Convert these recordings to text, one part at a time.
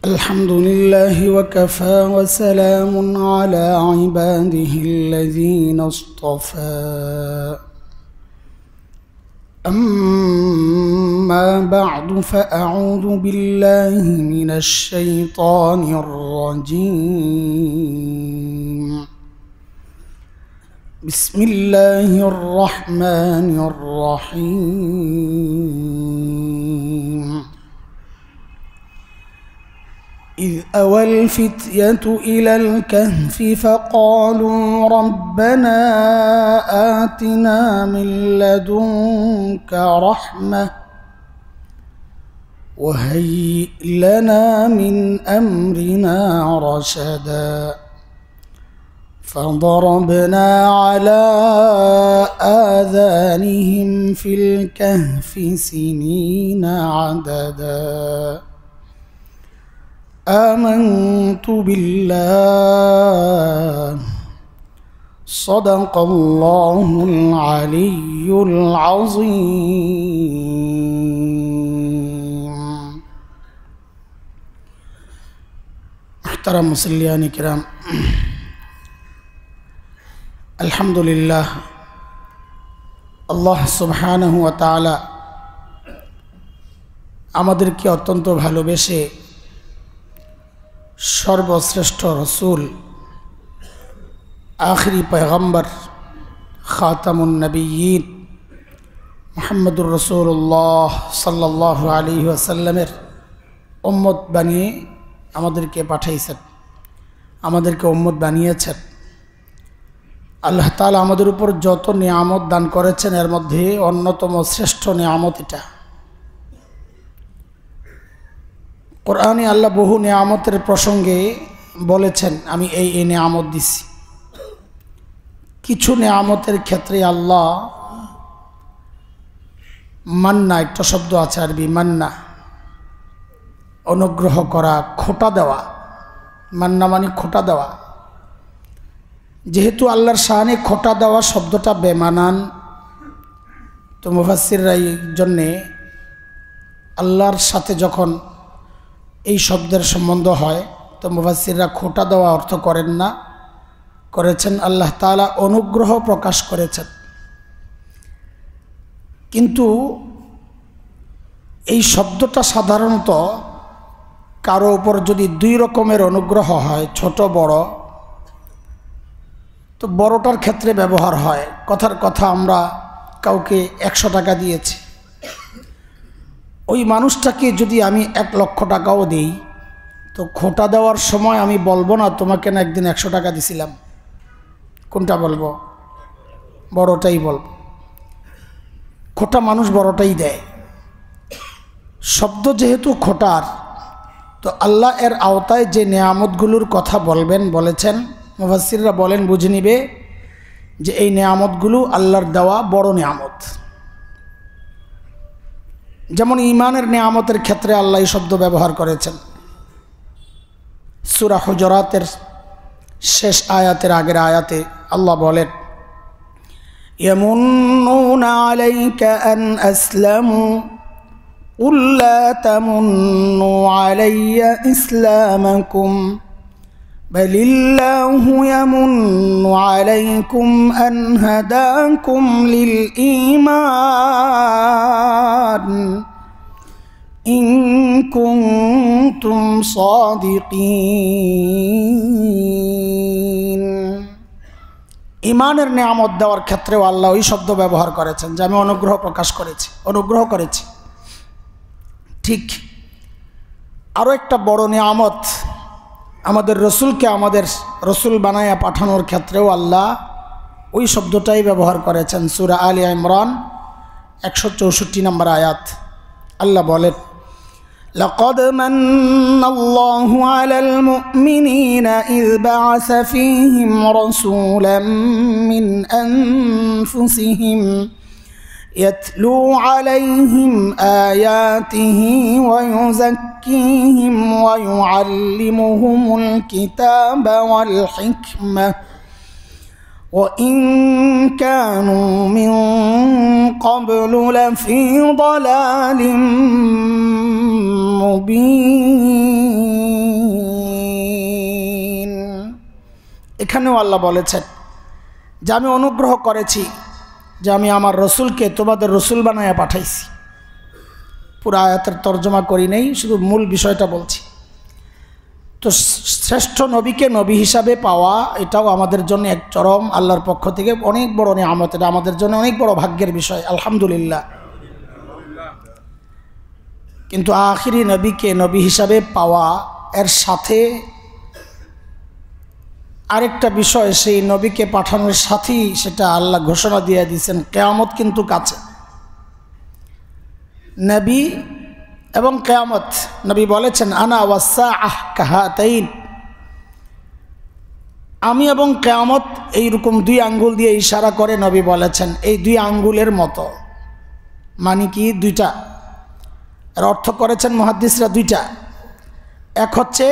الحمد لله وكفى وسلام على عباده الذين اصطفى أما بعد فأعوذ بالله من الشيطان الرجيم بسم الله الرحمن الرحيم إذ أوى الفتية إلى الكهف فقالوا ربنا آتنا من لدنك رحمة وهيئ لنا من أمرنا رشدا فضربنا على آذانهم في الكهف سنين عددا آمنت بالله صدق الله العلي العظيم محترم مسلمين الكرام الحمد لله আল্লাহ সুবহানাহু ওয়া তাআলা আমাদেরকে অত্যন্ত ভালোবেসে সর্বশ্রেষ্ঠ রসুল আখিরি পয়গম্বর খাতামুন নবিয়্যিন মুহাম্মদুর রাসূলুল্লাহ সাল্লাল্লাহু আলাইহি ওয়াসাল্লামের উম্মত বানিয়ে আমাদেরকে পাঠাইছেন, আমাদেরকে উম্মত বানিয়েছেন। আল্লাহ তাআলা আমাদের উপর যত নিয়ামত দান করেছেন এর মধ্যে অন্যতম শ্রেষ্ঠ নিয়ামত এটা। কোরআনে আল্লাহ বহু নিয়ামতের প্রসঙ্গে বলেছেন আমি এই নিয়ামত দিছি। কিছু নিয়ামতের ক্ষেত্রে আল্লাহ মান্না, একটা শব্দ আছে আরবি মান্না, অনুগ্রহ করা, খোঁটা দেওয়া। মান্না মানে খোঁটা দেওয়া। যেহেতু আল্লাহর শানে খোঁটা দেওয়া শব্দটা বেমানান, তো মুফাসসিররা এই জন্যে আল্লাহর সাথে যখন এই শব্দের সম্বন্ধ হয় তো মুফাসসিররা খোঁটা দেওয়া অর্থ করেন না, করেছেন আল্লাহ তাআলা অনুগ্রহ প্রকাশ করেছেন। কিন্তু এই শব্দটা সাধারণত কারো উপর যদি দুই রকমের অনুগ্রহ হয়, ছোট বড়, তো বড়টার ক্ষেত্রে ব্যবহার হয়। কথার কথা আমরা কাউকে 100 টাকা দিয়েছি, ওই মানুষটাকে যদি আমি 1 লক্ষ টাকাও দেই তো খোঁটা দেওয়ার সময় আমি বলবো না তোমাকে না একদিন 100 টাকা দিছিলাম। কোনটা বলবো? বড়টাই বলবো। খোঁটা মানুষ বড়টাই দেয়। শব্দ যেহেতু খোঁটার, তো আল্লাহ এর আওতায় যে নেয়ামতগুলোর কথা বলেছেন মুফাসসিররা বলেন বুঝে নিবে যে এই নেয়ামতগুলো আল্লাহর দেওয়া বড় নেয়ামত। যেমন ঈমানের নেয়ামতের ক্ষেত্রে আল্লাহ এই শব্দ ব্যবহার করেছেন। সূরা হুজুরাতের শেষ আয়াতের আগের আয়াতে আল্লাহ বলেন ইয়ামুন্নুনা আলাইকা আন আসলামু কুল লা তামুন্নু আলাইয়া ইসলামাকুম বালিল্লাহু ইয়ামুন্নু আলাইকুম আন হাদাকুম লিল ঈমান ইন কুনতুম সাদিকিন। ঈমানের নিয়ামত দেওয়ার ক্ষেত্রেও আল্লাহ ওই শব্দ ব্যবহার করেছেন যে আমি অনুগ্রহ করেছি। ঠিক আরও একটা বড় নিয়ামত আমাদের রসুলকে আমাদের রসুল বানায়া পাঠানোর ক্ষেত্রেও আল্লাহ ওই শব্দটাই ব্যবহার করেছেন। সূরা আলে ইমরান 164 নম্বর আয়াত আল্লাহ বলেন لقد من الله على المؤمنين إذ بعث فيهم رسولا من أنفسهم يتلو عليهم آياته ويزكيهم ويعلمهم الكتاب والحكمة وإن كانوا من قبل لفي ضلال مبين এখানেও আল্লাহ বলেছেন যে আমি অনুগ্রহ করেছি, যে আমি আমার রসুলকে তোমাদের রসুল বানায়া পাঠাইছি। পুরো আয়াতের তর্জমা করি নেই, শুধু মূল বিষয়টা বলছি। তো শ্রেষ্ঠ নবীকে নবী হিসাবে পাওয়া এটাও আমাদের জন্য এক চরম আল্লাহর পক্ষ থেকে অনেক বড় নিয়ামত, এটা আমাদের জন্য অনেক বড় ভাগ্যের বিষয়, আলহামদুলিল্লাহ। কিন্তু আখিরি নবীকে নবী হিসাবে পাওয়া এর সাথে আরেকটা বিষয়, সেই নবীকে পাঠানোর সাথেই সেটা আল্লাহ ঘোষণা দিয়ে দিয়েছেন, কিয়ামত কিন্তু কাছে। নবী এবং কিয়ামত, নবী বলেছেন আনা ওয়াসসাআহ কাহাতাইন, আমি এবং কিয়ামত এইরকম দুই আঙ্গুল দিয়ে ইশারা করে নবী বলেছেন এই দুই আঙ্গুলের মতো। মানে কি? দুইটা। এর অর্থ করেছেন মুহাদ্দিসরা দুইটা। এক হচ্ছে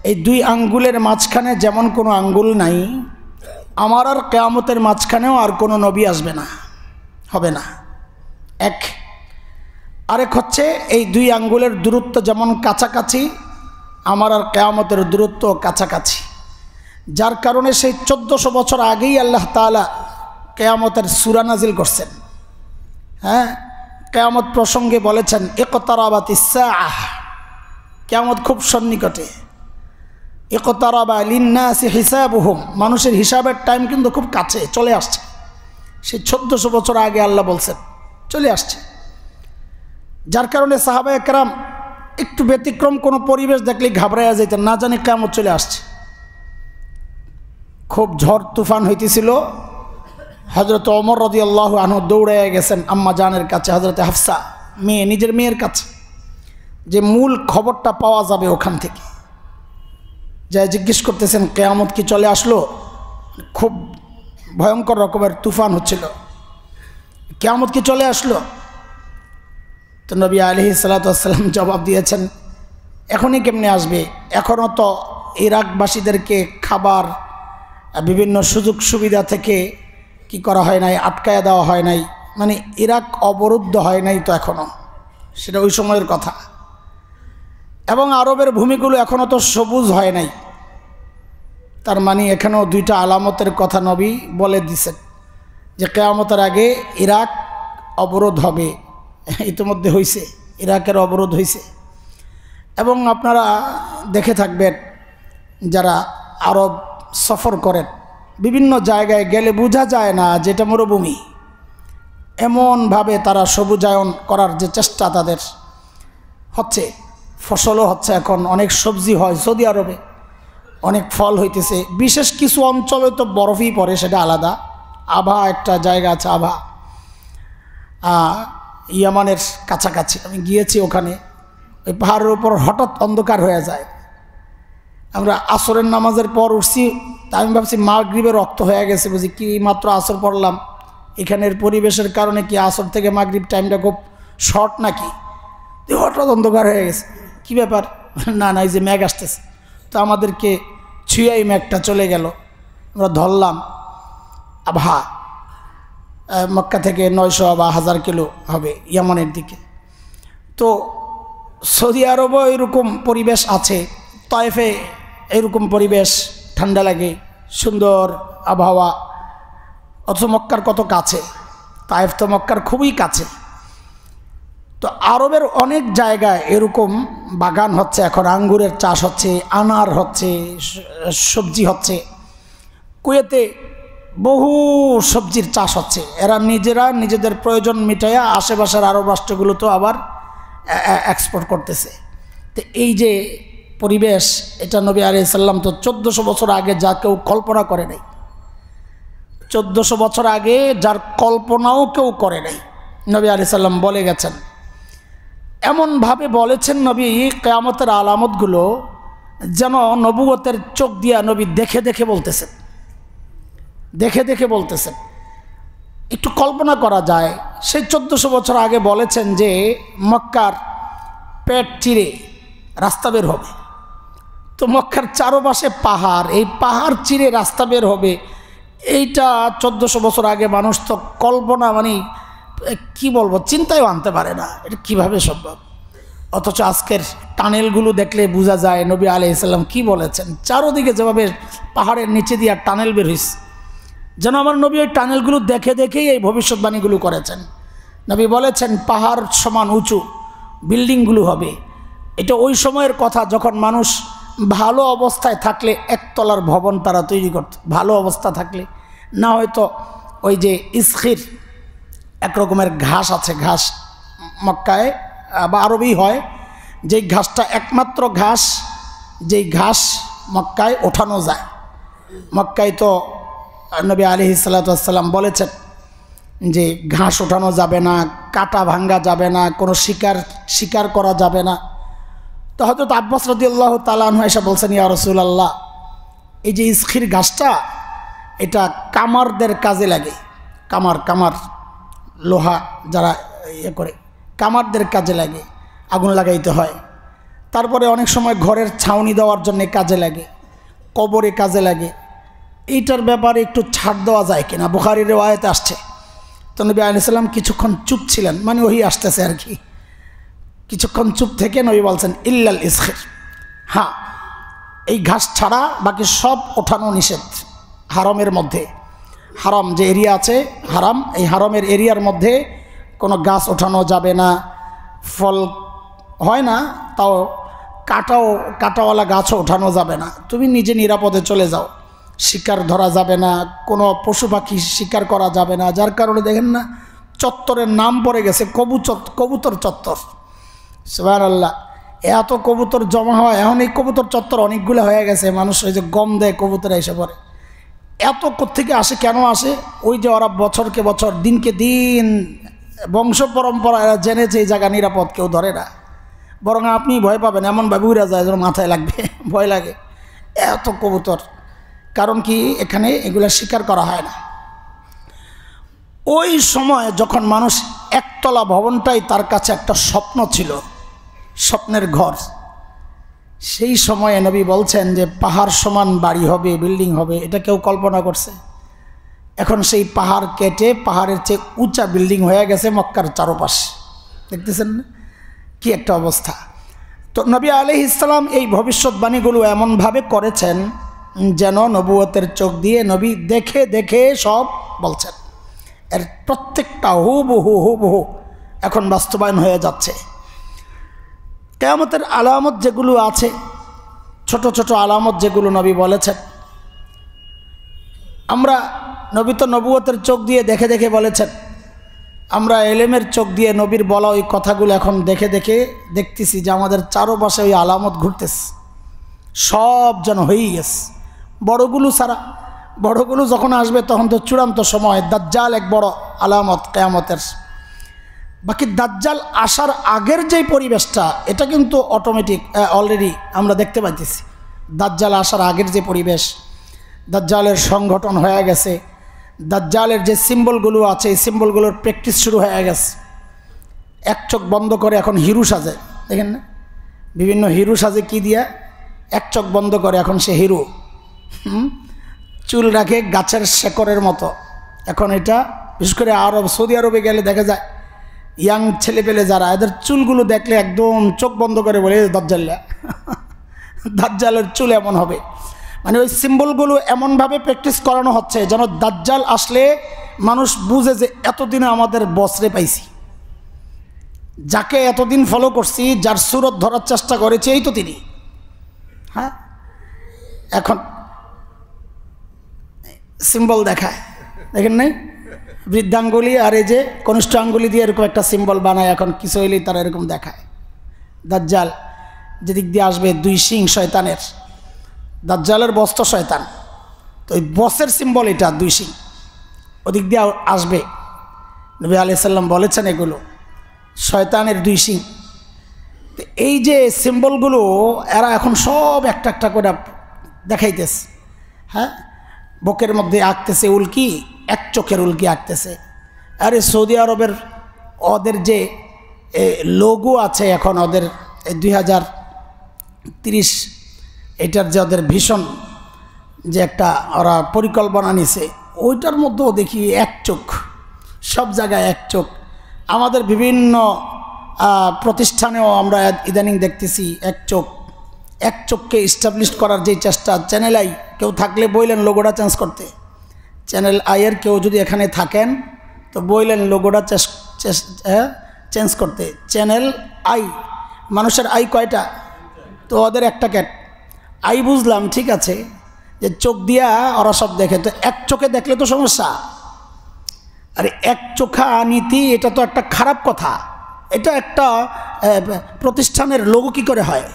এই দুই আঙ্গুলের মাঝখানে যেমন কোনো আঙ্গুল নাই, আমার আর কিয়ামতের মাঝখানেও আর কোনো নবী আসবে না, হবে না, এক। আরেক হচ্ছে এই দুই আঙ্গুলের দূরত্ব যেমন কাছাকাছি, আমার আর কিয়ামতের দূরত্ব কাছাকাছি। যার কারণে সেই 1400 বছর আগেই আল্লাহ তাআলা কিয়ামতের সূরা নাজিল করছেন। হ্যাঁ, কিয়ামত প্রসঙ্গে বলেছেন ইকতারাবাতিস সাআহ, কিয়ামত খুব সন্নিকটে। ইকতারাবা লিন্নাসি হিসাবুহুম, মানুষের হিসাবের টাইম কিন্তু খুব কাছে চলে আসছে। সেই 1400 বছর আগে আল্লাহ বলছেন চলে আসছে। যার কারণে সাহাবায়ে কেরাম একটু ব্যতিক্রম কোনো পরিবেশ দেখলেই ঘাবড়াইয়া যেতেন, না জানি কিয়ামত চলে আসছে। খুব ঝড় তুফান হইতেছিল, হযরত ওমর রাদিয়াল্লাহু আনহু দৌড়াইয়া গেছেন আম্মা জানের কাছে, হযরতে হাফসা মেয়ে, নিজের মেয়ের কাছে, যে মূল খবরটা পাওয়া যাবে ওখান থেকে। যা জিজ্ঞেস করতেছেন কিয়ামত কি চলে আসলো? খুব ভয়ঙ্কর রকমের তুফান হচ্ছিল, কিয়ামত কি চলে আসলো? তো নবী আলাইহিস সালাতু ওয়াস সালাম জবাব দিয়েছেন এখনই কেমনে আসবে, এখনও তো ইরাকবাসীদেরকে খাবার বিভিন্ন সুযোগ সুবিধা থেকে কি করা হয় নাই, আটকায় দেওয়া হয় নাই, মানে ইরাক অবরুদ্ধ হয় নাই তো এখনও, সেটা ওই সময়ের কথা। এবং আরবের ভূমিগুলো এখনও তো সবুজ হয় নাই। তার মানে এখানেও দুইটা আলামতের কথা নবী বলে দিছেন যে কিয়ামতের আগে ইরাক অবরোধ হবে। ইতিমধ্যে হয়েছে, ইরাকের অবরোধ হয়েছে। এবং আপনারা দেখে থাকবেন যারা আরব সফর করেন, বিভিন্ন জায়গায় গেলে বোঝা যায় না যেটা মরুভূমি, এমনভাবে তারা সবুজায়ন করার যে চেষ্টা তাদের হচ্ছে, ফসলও হচ্ছে, এখন অনেক সবজি হয় সৌদি আরবে, অনেক ফল হইতেছে। বিশেষ কিছু অঞ্চলে তো বরফই পড়ে, সেটা আলাদা। আভা একটা জায়গা আছে, আভা ইয়ামানের কাছাকাছি, আমি গিয়েছি ওখানে। ওই পাহাড়ের উপর হঠাৎ অন্ধকার হয়ে যায়। আমরা আসরের নামাজের পর উঠছি, তা আমি ভাবছি মাগরিবের রক্ত হয়ে গেছে, বুঝি কি মাত্র আসর পড়লাম, এখানের পরিবেশের কারণে কি আসর থেকে মাগরিব টাইমটা খুব শর্ট নাকি? হঠাৎ অন্ধকার হয়ে গেছে, কি ব্যাপার? না না, এই যে মেঘ আসতেছে। তো আমাদেরকে ছুঁয়াই মেঘটা চলে গেল, আমরা ধরলাম আভা মক্কা থেকে 900 বা 1000 কিলো হবে ইয়ামানের দিকে। তো সৌদি আরবও এরকম পরিবেশ আছে, তায়েফে এরকম পরিবেশ, ঠান্ডা লাগে, সুন্দর আবহাওয়া, অথচ মক্কার কত কাছে, তায়েফ তো মক্কার খুবই কাছে। তো আরবের অনেক জায়গায় এরকম বাগান হচ্ছে, এখন আঙ্গুরের চাষ হচ্ছে, আনার হচ্ছে, সবজি হচ্ছে। কুয়েতে বহু সবজির চাষ হচ্ছে, এরা নিজেরা নিজেদের প্রয়োজন মিটাইয়া আশেপাশের আরব রাষ্ট্রগুলো তো আবার এক্সপোর্ট করতেছে। তো এই যে পরিবেশ, এটা নবী আলাইহিস সালাম তো 1400 বছর আগে যা কেউ কল্পনা করে নাই, 1400 বছর আগে যার কল্পনাও কেউ করে নাই, নবী আলাইহিস সালাম বলে গেছেন। এমনভাবে বলেছেন নবী, কিয়ামতের আলামতগুলো যেন নবুয়তের চোখ দিয়া নবী দেখে দেখে বলতেছেন, দেখে দেখে বলতেছেন। একটু কল্পনা করা যায়, সেই 1400 বছর আগে বলেছেন যে মক্কার পেট চিরে রাস্তা বের হবে। তো মক্কার চারপাশে পাহাড়, এই পাহাড় চিরে রাস্তা বের হবে, এইটা 1400 বছর আগে মানুষ তো কল্পনা, মানে কি বলবো, চিন্তায়ও আনতে পারে না, এটা কিভাবে সম্ভব। অথচ আজকের টানেলগুলো দেখলে বোঝা যায় নবী আলাইহিস সালাম কি বলেছেন। চারোদিকে যেভাবে পাহাড়ের নিচে দিয়ে টানেল বের হইছে, যেন আমার নবী ওই টানেলগুলো দেখে দেখেই এই ভবিষ্যৎবাণীগুলো করেছেন। নবী বলেছেন পাহাড় সমান উঁচু বিল্ডিংগুলো হবে। এটা ওই সময়ের কথা যখন মানুষ ভালো অবস্থায় থাকলে একতলার ভবন তারা তৈরি করত, ভালো অবস্থা থাকলে। না হয়তো ওই যে ইসখির এক রকমের ঘাস আছে, ঘাস মক্কায় বা আরবেই হয়, যেই ঘাসটা একমাত্র ঘাস, যেই ঘাস মক্কায় ওঠানো যায়। মক্কায় তো নবী আলাইহিস সালাতু ওয়াস সালাম বলেছেন যে ঘাস ওঠানো যাবে না, কাটা ভাঙ্গা যাবে না, কোনো শিকার করা যাবে না। তো হযরত আব্বাস রাদিয়াল্লাহু তাআলা আনহু এসে বলছেন, ইয়া রাসূলুল্লাহ, এই যে ইসখির ঘাসটা এটা কামারদের কাজে লাগে। কামার লোহা যারা ইয়ে করে, কামারদের কাজে লাগে, আগুন লাগাইতে হয়। তারপরে অনেক সময় ঘরের ছাউনি দেওয়ার জন্য কাজে লাগে, কবরে কাজে লাগে। এইটার ব্যাপারে একটু ছাড় দেওয়া যায় কিনা, বুখারীর রিওয়ায়াতে আসছে। তো নবী আলাইহিস সালাম কিছুক্ষণ চুপ ছিলেন, মানে ওহি আসতেছে আর কি। কিছুক্ষণ চুপ থেকে নবী বলছেন ইল্লাল ইসখির, হ্যাঁ এই ঘাস ছাড়া বাকি সব ওঠানো নিষেধ হারামের মধ্যে। হারাম যে এরিয়া আছে, হারাম, এই হারামের এরিয়ার মধ্যে কোনো গাছ ওঠানো যাবে না। ফল হয় না, তাও কাটাওয়ালা গাছও ওঠানো যাবে না। তুমি নিজে নিরাপদে চলে যাও। শিকার ধরা যাবে না, কোনো পশু পাখি শিকার করা যাবে না। যার কারণে দেখেন না চত্বরের নাম পড়ে গেছে কবুতর চত্বর। সুবহানাল্লাহ, এত কবুতর জমা হয়। এখন এই কবুতর চত্বর অনেকগুলো হয়ে গেছে। মানুষ ওই যে গম দেয়, কবুতর এসে পড়ে। এত কোত্থেকে আসে, কেন আসে? ওই যে ওরা বছরকে বছর দিনকে দিন বংশ পরম্পরা এরা জেনেছে এই জায়গা নিরাপদ, কেউ ধরে না। বরং আপনি ভয় পাবেন, এমনভাবে উড়ে যায় যেন মাথায় লাগবে, ভয় লাগে এত কবুতর। কারণ কি, এখানে এগুলা শিকার করা হয় না। ওই সময় যখন মানুষ একতলা ভবনটাই তার কাছে একটা স্বপ্ন ছিল, স্বপ্নের ঘর, সেই সময়ে নবী বলছেন যে পাহাড় সমান বাড়ি হবে, বিল্ডিং হবে। এটা কেউ কল্পনা করছে? এখন সেই পাহাড় কেটে পাহাড়ের চেয়ে উঁচা বিল্ডিং হয়ে গেছে মক্কার চারপাশে। দেখতেছেন না কি একটা অবস্থা? তো নবী আলাইহিস সালাম এই ভবিষ্যৎবাণীগুলো এমনভাবে করেছেন যেন নবুয়তের চোখ দিয়ে নবী দেখে দেখে সব বলছেন। এর প্রত্যেকটা হুবহু এখন বাস্তবায়ন হয়ে যাচ্ছে। কিয়ামতের আলামত যেগুলো আছে, ছোট ছোট আলামত যেগুলো নবী বলেছেন, আমরা, নবী তো নবুয়তের চোখ দিয়ে দেখে দেখে বলেছেন, আমরা এলেমের চোখ দিয়ে নবীর বলা ওই কথাগুলো এখন দেখে দেখে দেখতেছি যে আমাদের চারপাশে ওই আলামত ঘুরতেছে। সব যেন হয়েই গেছে, বড়গুলো ছাড়া। বড়গুলো যখন আসবে তখন তো চূড়ান্ত সময়। দাজ্জাল এক বড় আলামত কিয়ামতের। বাকি দাজ্জাল আসার আগের যেই পরিবেশটা, এটা কিন্তু অটোমেটিক অলরেডি আমরা দেখতে পাইতেছি। দাজ্জাল আসার আগের যে পরিবেশ, দাজ্জালের সংগঠন হয়ে গেছে। দাজ্জালের যে সিম্বলগুলো আছে, এই সিম্বলগুলোর প্র্যাকটিস শুরু হয়ে গেছে। এক চোখ বন্ধ করে এখন হিরু সাজে, দেখেন না? বিভিন্ন হিরু সাজে কি দিয়া? এক চোখ বন্ধ করে এখন সে হিরু। চুল রাখে গাছের শেকড়ের মতো। এখন এটা বিশেষ করে আরব, সৌদি আরবে গেলে দেখা যায় ইয়াং ছেলেপেলে যারা, এদের চুলগুলো দেখলে একদম চোখ বন্ধ করে বলে দাজ্জাল্লা। দাজ্জালের চুল এমন হবে। মানে ওই সিম্বলগুলো এমনভাবে প্র্যাকটিস করানো হচ্ছে যেন দাজ্জাল আসলে মানুষ বুঝে যে এতদিনে আমাদের বসরে পাইছি, যাকে এতদিন ফলো করছি, যার সুরত ধরার চেষ্টা করেছি, এই তো তিনি। হ্যাঁ, এখন সিম্বল দেখায়, দেখেন নাই? বৃদ্ধাঙ্গুলি আর এই যে কনিষ্ঠ আঙ্গুলি দিয়ে এরকম একটা সিম্বল বানায়। এখন কিছু হইলেই তারা এরকম দেখায়। দাজ্জাল যেদিক দিয়ে আসবে, দুই সিং শয়তানের। দাজ্জালের বস তো শয়তান, তো ওই বসের সিম্বল এটা, দুই সিং। ওদিক দিয়ে আসবে। নবী আলাইহিস সালাম বলেছেন এগুলো শয়তানের দুই সিং। তো এই যে সিম্বলগুলো এরা এখন সব একটা একটা করে দেখাইতেছে। হ্যাঁ, বুকের মধ্যে আঁকতেছে উল্কি, এক চোখের উল্কি আঁকতেছে। আরে সৌদি আরবের ওদের যে লোগো আছে এখন, ওদের 2030 এটার যে ওদের ভীষণ যে একটা ওরা পরিকল্পনা নিছে, ওইটার মধ্যেও দেখি এক চোখ, সব জায়গায় এক চোখ। আমাদের বিভিন্ন প্রতিষ্ঠানেও আমরা ইদানিং দেখতেছি এক চোখকে এস্টাবলিশ করার যে চেষ্টা। চ্যানেল আই কেউ থাকলে বললেন লোগোটা চেঞ্জ করতে। চ্যানেল আইয়ের কেউ যদি এখানে থাকেন তো বললেন লোগোটা চেঞ্জ করতে। চ্যানেল আই, মানুষের আই কয়টা? তো ওদের একটা ক্যাট আই, বুঝলাম ঠিক আছে, যে চোখ দিয়া ওরা সব দেখে, তো এক চোখে দেখলে তো সমস্যা। আরে এক চোখা নীতি, এটা তো একটা খারাপ কথা। এটা একটা প্রতিষ্ঠানের লোগো কী করে হয়?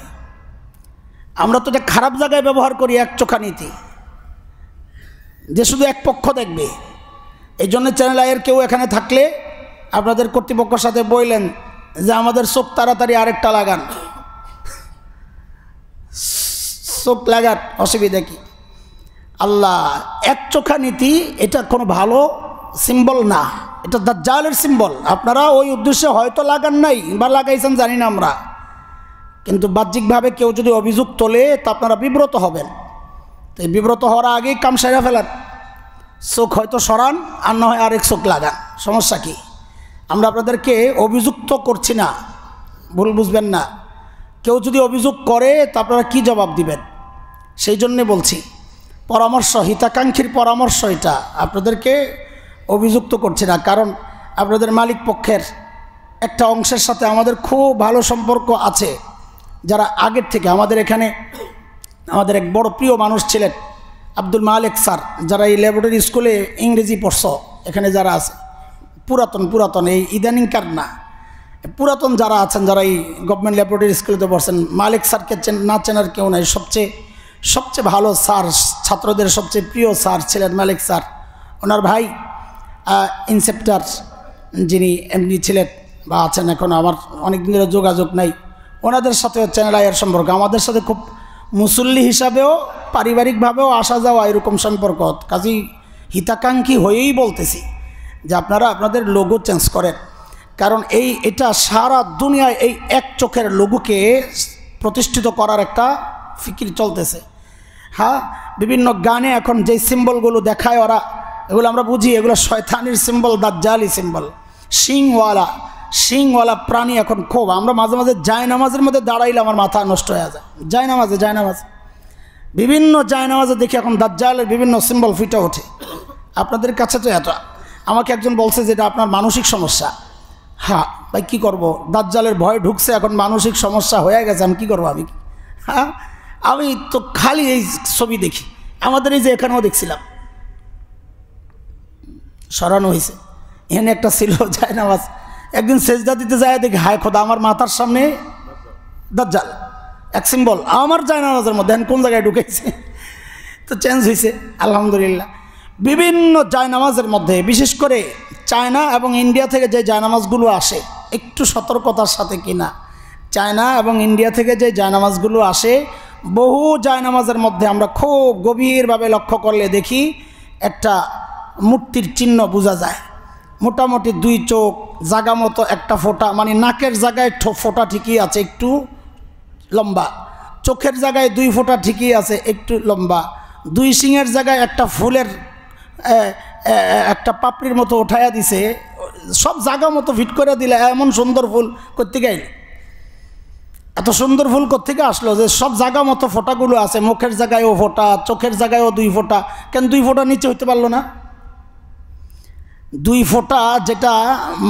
আমরা তো এটা খারাপ জায়গায় ব্যবহার করি, এক চোখা নীতি, যে শুধু এক পক্ষ দেখবে। এই জন্য চ্যানেল আইয়ের কেউ এখানে থাকলে আপনাদের কর্তৃপক্ষের সাথে বললেন যে আমাদের চোখ তাড়াতাড়ি আরেকটা লাগান, চোখ লাগান, অসুবিধা কি? আল্লাহ, এক চোখা নীতি এটা কোনো ভালো সিম্বল না, এটা দাজ্জালের সিম্বল। আপনারা ওই উদ্দেশ্যে হয়তো লাগান নাই বা লাগাইছেন জানি না আমরা, কিন্তু বাহ্যিকভাবে কেউ যদি অভিযোগ তোলে তা আপনারা বিব্রত হবেন। তো এই বিব্রত হওয়ার আগেই কাম সেরা ফেলান, চোখ হয়তো সরান আর না হয় আরেক চোখ লাগান, সমস্যা কি? আমরা আপনাদেরকে অভিযুক্ত করছি না, ভুল বুঝবেন না। কেউ যদি অভিযোগ করে তা আপনারা কী জবাব দিবেন? সেই জন্যে বলছি, পরামর্শ, হিতাকাঙ্ক্ষীর পরামর্শ এটা, আপনাদেরকে অভিযুক্ত করছি না। কারণ আপনাদের মালিক পক্ষের একটা অংশের সাথে আমাদের খুব ভালো সম্পর্ক আছে, যারা আগের থেকে আমাদের এখানে, আমাদের এক বড় প্রিয় মানুষ ছিলেন আব্দুল মালিক স্যার, যারা এই ল্যাবরেটরি স্কুলে ইংরেজি পড়ছ এখানে যারা আছে, পুরাতন এই ইদানিংকার না, পুরাতন যারা আছেন, যারা এই গভর্নমেন্ট ল্যাবরেটরি স্কুলেতে পড়ছেন, মালিক স্যারকে না চেনার কেউ নাই। সবচেয়ে ভালো স্যার, ছাত্রদের সবচেয়ে প্রিয় স্যার ছিলেন মালিক স্যার। ওনার ভাই ইনসেপ্টার, যিনি এমনি ছিলেন বা আছেন এখন, আমার অনেক দিন ধরে যোগাযোগ নাই, ওনাদের সাথেও চ্যানেল আইয়ের সম্পর্ক। আমাদের সাথে খুব মুসল্লি হিসাবেও পারিবারিকভাবেও আসা যাওয়া এরকম সম্পর্ক। কাজেই হিতাকাঙ্ক্ষী হয়েই বলতেছি যে আপনারা আপনাদের লোগো চেঞ্জ করেন, কারণ এটা সারা দুনিয়ায় এই এক চোখের লোগোকে প্রতিষ্ঠিত করার একটা ফিকির চলতেছে। হ্যাঁ, বিভিন্ন গানে এখন যে সিম্বলগুলো দেখায় ওরা, এগুলো আমরা বুঝি এগুলো শয়তানির সিম্বল, দাজ্জালি সিম্বল। শিংওয়ালা প্রাণী এখন খুব, আমরা মাঝে মাঝে জায়নামাজের মধ্যে দাঁড়াইলে আমার মাথা নষ্ট হয়ে যায়। জায়নামাজ বিভিন্ন জায়নামাজে দেখি এখন দাজ্জালের বিভিন্ন সিম্বল ফুটে ওঠে। আপনাদের কাছে তো এত, আমাকে একজন বলছে যে এটা আপনার মানসিক সমস্যা। হ্যাঁ ভাই, কী করবো, দাজ্জালের ভয় ঢুকছে, এখন মানসিক সমস্যা হয়ে গেছে, আমি কী করবো? হ্যাঁ, আমি তো খালি এই ছবি দেখি। আমাদের এই যে এখানেও দেখছিলাম সরানো হয়েছে, এখানে একটা ছিল জায়নামাজ, একদিন সেজদা দিতে যায় দেখি, হায় খোদা, আমার মাথার সামনে দাজ্জাল এক সিম্বল আমার জায়নামাজের মধ্যে, কোন জায়গায় ঢুকেছে? তো চেঞ্জ হয়েছে আলহামদুলিল্লাহ। বিভিন্ন জায়নামাজের মধ্যে, বিশেষ করে চায়না এবং ইন্ডিয়া থেকে যে জায়নামাজগুলো আসে, একটু সতর্কতার সাথে কিনা, চায়না এবং ইন্ডিয়া থেকে যে জায়নামাজগুলো আসে, বহু জায়নামাজের মধ্যে আমরা খুব গভীরভাবে লক্ষ্য করলে দেখি একটা মূর্তির চিহ্ন বোঝা যায়। মোটামুটি দুই চোখ, জাগা মতো একটা ফোঁটা, মানে নাকের জায়গায় ফোঁটা ঠিকই আছে, একটু লম্বা, চোখের জায়গায় দুই ফোঁটা ঠিকই আছে, একটু লম্বা, দুই শিঙের জায়গায় একটা ফুলের একটা পাপড়ির মতো উঠাইয়া দিছে, সব জায়গা মতো ফিট করে দিলে এমন সুন্দর ফুল করতে গেল, এত সুন্দর ফুল কোত্থেকে আসলো যে সব জায়গা মতো ফোঁটাগুলো আছে, মুখের জায়গায়ও ফোঁটা, চোখের জায়গায়ও দুই ফোঁটা। কেন দুই ফোঁটা নিচে হইতে পারলো না? দুই ফোঁটা যেটা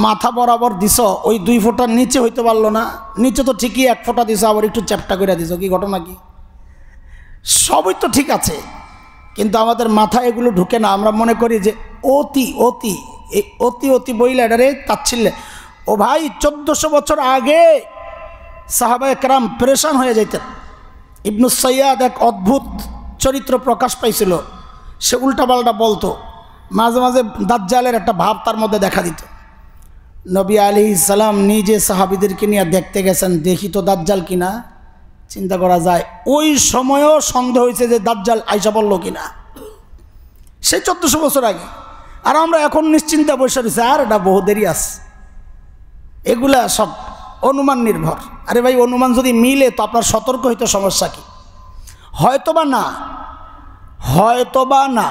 মাথা বরাবর দিছ, ওই দুই ফোঁটার নিচে হইতে পারলো না? নিচে তো ঠিকই এক ফোঁটা দিছ, আবার একটু চ্যাপটা করে দিছ, কি ঘটনা কি? সবই তো ঠিক আছে, কিন্তু আমাদের মাথায় এগুলো ঢুকে না। আমরা মনে করি যে এই অতি বইলে এটারে তাচ্ছিল্যে। ও ভাই, 1400 বছর আগে সাহাবায়ে কেরাম পরেশান হয়ে যেতেন। ইবনু সৈয়াদ এক অদ্ভুত চরিত্র প্রকাশ পাইছিল, সে উল্টাপাল্টা বলতো, মাঝে মাঝে দাজ্জালের একটা ভাব তার মধ্যে দেখা দিত। নবী আলাইহিস সালাম নিজে সাহাবীদেরকে নিয়ে দেখতে গেছেন, দেখি তো দাজ্জাল কিনা। চিন্তা করা যায় ওই সময়ও সন্দেহ হয়েছে যে দাজ্জাল আইসা বলল কিনা, সেই 1400 বছর আগে। আর আমরা এখন নিশ্চিন্তে বসে রয়েছে, আর এটা বহু দেরি আছে। এগুলা সব অনুমান নির্ভর। আরে ভাই, অনুমান যদি মিলে তো আপনার সতর্ক হইতে সমস্যা কি? হয়তোবা না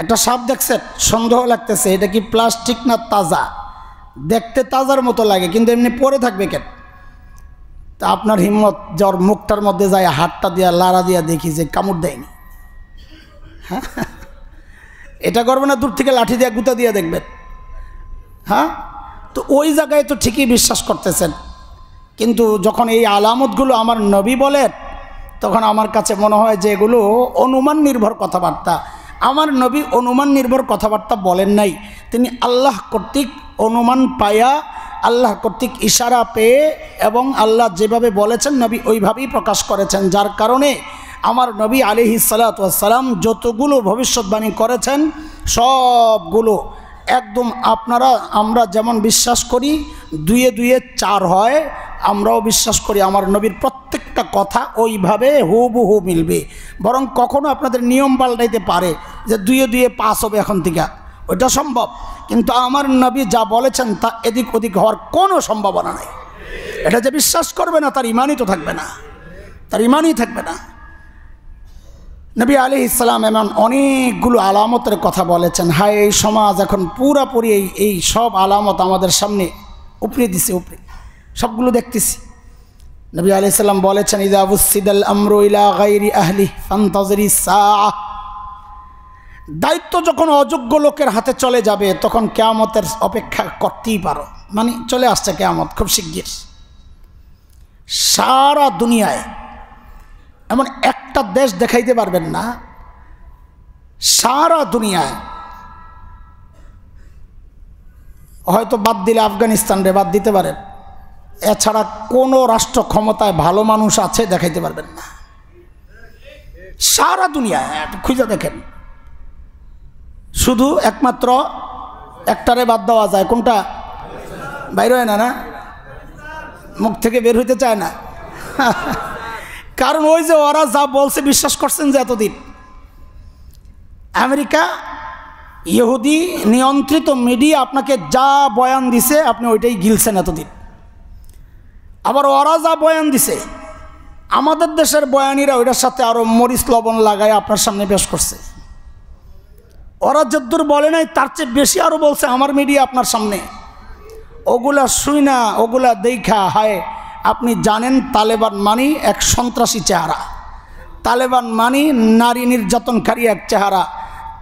একটা সাপ দেখছেন, সন্দেহ লাগতেছে এটা কি প্লাস্টিক না তাজা, দেখতে তাজার মতো লাগে, কিন্তু এমনি পরে থাকবে কেন? তা আপনার হিম্মত জ্বর মুখটার মধ্যে যায় হাতটা দিয়া লাড়া দিয়া দেখি যে কামড় দেয়নি। হ্যাঁ, এটা করবে না, দূর থেকে লাঠি দিয়া গুঁতা দিয়ে দেখবেন। হ্যাঁ, তো ওই জায়গায় তো ঠিকই বিশ্বাস করতেছেন, কিন্তু যখন এই আলামতগুলো আমার নবী বলেন তখন আমার কাছে মনে হয় যে এগুলো অনুমান নির্ভর কথাবার্তা। আমার নবী অনুমান নির্ভর কথাবার্তা বলেন নাই, তিনি আল্লাহ কর্তৃক অনুমান পায়া, আল্লাহ কর্তৃক ইশারা পেয়ে এবং আল্লাহ যেভাবে বলেছেন নবী ওইভাবেই প্রকাশ করেছেন। যার কারণে আমার নবী আলাইহিস সালাতু ওয়াস সালাম যতগুলো ভবিষ্যৎবাণী করেছেন সবগুলো একদম আমরা যেমন বিশ্বাস করি দুয়ে দুয়ে চার হয়, আমরাও বিশ্বাস করি আমার নবীর প্রত্যেকটা কথা ওইভাবে হুবহু মিলবে। বরং কখনো আপনাদের নিয়ম পাল্টাইতে পারে যে দুয়ে দুয়ে পাঁচ হবে এখন থেকে, ওইটা সম্ভব, কিন্তু আমার নবী যা বলেছেন তা এদিক ওদিক হওয়ার কোনো সম্ভাবনা নেই। এটা যে বিশ্বাস করবে না তার ইমানই তো থাকবে না, তার ইমানই থাকবে না। নবী আলাইহিস সালাম এমন অনেকগুলো আলামতের কথা বলেছেন। হায়, এই সমাজ এখন পুরাপুরি এই সব আলামত আমাদের সামনে উপরে দিছে, উপরে সবগুলো দেখতেছি। নবী আলাইহিস সালাম বলেছেন, ইযা বুসিদাল আমরু ইলা গায়রি আহলি ফান্তাযিরি সাআহ। দায়িত্ব যখন অযোগ্য লোকের হাতে চলে যাবে তখন কিয়ামতের অপেক্ষা করতেই পারো, মানে চলে আসছে কিয়ামত খুব শিগগির। সারা দুনিয়ায় এমন একটা দেশ দেখাইতে পারবেন না, সারা দুনিয়ায় হয়তো বাদ দিলে আফগানিস্তান রে বাদ দিতে পারেন, এছাড়া কোনো রাষ্ট্র ক্ষমতায় ভালো মানুষ আছে দেখাইতে পারবেন না। সারা দুনিয়ায় খুঁজে দেখেন, শুধু একমাত্র একটারে বাদ দেওয়া যায়, কোনটা? বাইরে হয় না, না মুখ থেকে বের হইতে চায় না। কারণ ওই যে ওরা যা বলছে বিশ্বাস করছেন যে এতদিন। আমেরিকা ইহুদি নিয়ন্ত্রিত মিডিয়া আপনাকে যা বয়ান দিছে আপনি ওইটাই গিলছেন এতদিন। আবার ওরা যা বয়ান দিছে আমাদের দেশের বয়ানিরা ওইটার সাথে আরো মরিচ লবণ লাগায় আপনার সামনে পেশ করছে। ওরা যদ্দূর বলে নাই তার চেয়ে বেশি আরো বলছে আমার মিডিয়া আপনার সামনে। ওগুলা শুই না, ওগুলা দেখা হায় আপনি জানেন তালেবান মানি এক সন্ত্রাসী চেহারা, তালেবান মানি নারী নির্যাতনকারী এক চেহারা,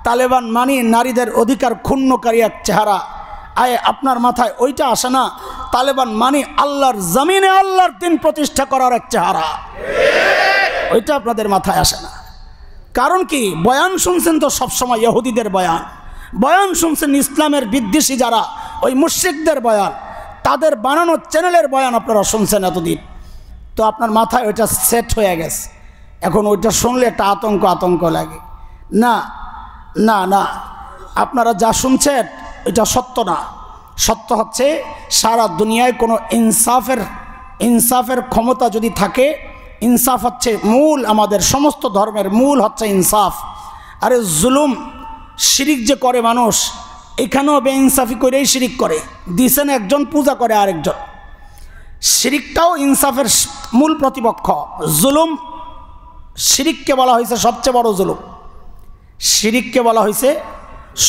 তালেবান মানি নারীদের অধিকার ক্ষুণ্ণকারী এক চেহারা। আয় আপনার মাথায় ওইটা আসে না, তালেবান মানি আল্লাহর জমিনে আল্লাহর দিন প্রতিষ্ঠা করার এক চেহারা, ওইটা আপনাদের মাথায় আসে না। কারণ কি? বয়ান শুনছেন তো সবসময় ইহুদিদের বয়ান, বয়ান শুনছেন ইসলামের বিদ্বেষী যারা ওই মুশরিকদের বয়ান, তাদের বানানো চ্যানেলের বয়ান আপনারা শুনছেন এতদিন। তো আপনার মাথায় ওইটা সেট হয়ে গেছে, এখন ওইটা শুনলে একটা আতঙ্ক লাগে। না না না, আপনারা যা শুনছেন এটা সত্য না। সত্য হচ্ছে সারা দুনিয়ায় কোনো ইনসাফের ক্ষমতা যদি থাকে, ইনসাফ হচ্ছে মূল, আমাদের সমস্ত ধর্মের মূল হচ্ছে ইনসাফ। আরে জুলুম শিরিক যে করে মানুষ, এখানেও বেইনসাফি করেই শিরিক করে, দিছেন একজন পূজা করে আরেকজন। শিরিকটাও ইনসাফের মূল প্রতিপক্ষ। জুলুম, শিরিককে বলা হয়েছে সবচেয়ে বড় জুলুম, শিরিককে বলা হয়েছে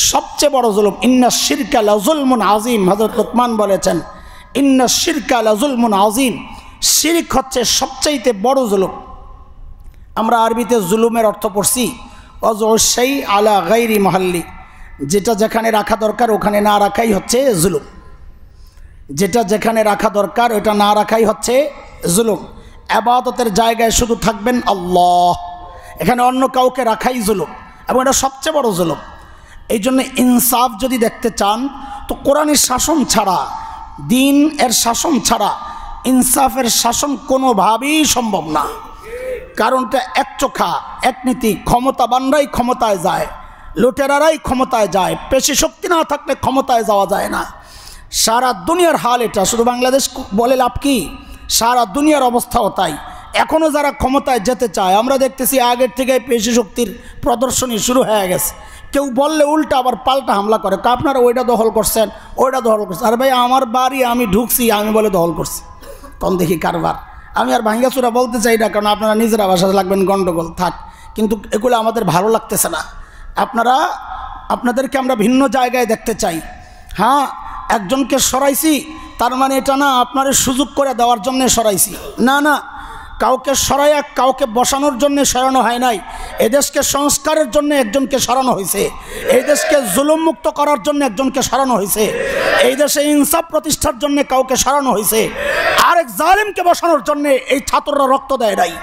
সবচেয়ে বড় জুলুম। ইন্না শিরকা লাযুলমুন আযীম, হযরত লুকমান বলেছেন ইন্না শিরকা লাযুলমুন আযীম, শিরিক হচ্ছে সবচাইতে বড় জুলুম। আমরা আরবিতে জুলুমের অর্থ পড়ছি ওয়াজউশাই আলা গায়রি মাহাল্লি, যেটা যেখানে রাখা দরকার ওখানে না রাখাই হচ্ছে জুলুম, যেটা যেখানে রাখা দরকার ওটা না রাখাই হচ্ছে জুলুম। ইবাদতের জায়গায় শুধু থাকবেন আল্লাহ, এখানে অন্য কাউকে রাখাই জুলুম, এবং এটা সবচেয়ে বড় জুলুম। এই জন্য ইনসাফ যদি দেখতে চান তো কোরআনের শাসন ছাড়া, দিন এর শাসন ছাড়া ইনসাফের শাসন কোনোভাবেই সম্ভব না। কারণটা একচোখা, এক নীতি, ক্ষমতাবানরাই ক্ষমতায় যায়, লুটেরারাই ক্ষমতায় যায়, পেশি শক্তি না থাকলে ক্ষমতায় যাওয়া যায় না। সারা দুনিয়ার হাল এটা, শুধু বাংলাদেশ বলে লাভ কি, সারা দুনিয়ার অবস্থাও তাই। এখনও যারা ক্ষমতায় যেতে চায় আমরা দেখতেছি আগের থেকে পেশি শক্তির প্রদর্শনী শুরু হয়ে গেছে। কেউ বললে উল্টা আবার পাল্টা হামলা করে, আপনারা ওইটা দখল করছেন, ওইটা দখল করছেন। আর ভাই আমার বাড়ি আমি ঢুকছি, আমি বলে দখল করছি, তখন দেখি কারবার। আমি আর ভাঙ্গাচুরা বলতে চাই না, কারণ আপনারা নিজেরা ভাষা লাগবেন, গণ্ডগোল থাক, কিন্তু এগুলো আমাদের ভালো লাগতেছে না। আপনাদেরকে আমরা ভিন্ন জায়গায় দেখতে চাই। হ্যাঁ, একজনকে সরাইছি তার মানে এটা না আপনারে সুযোগ করে দেওয়ার জন্য সরাইছি, না না, কাউকে সরাইয়া কাউকে বসানোর জন্য সরানো হয় নাই। এদেশকে সংস্কারের জন্য একজনকে সরানো হয়েছে, এই দেশকে জুলুম মুক্ত করার জন্য একজনকে সরানো হয়েছে, এই দেশে ইনসাফ প্রতিষ্ঠার জন্য কাউকে সরানো হয়েছে। আরেক জালিমকে বসানোর জন্য এই ছাত্ররা রক্ত দেয় নাই।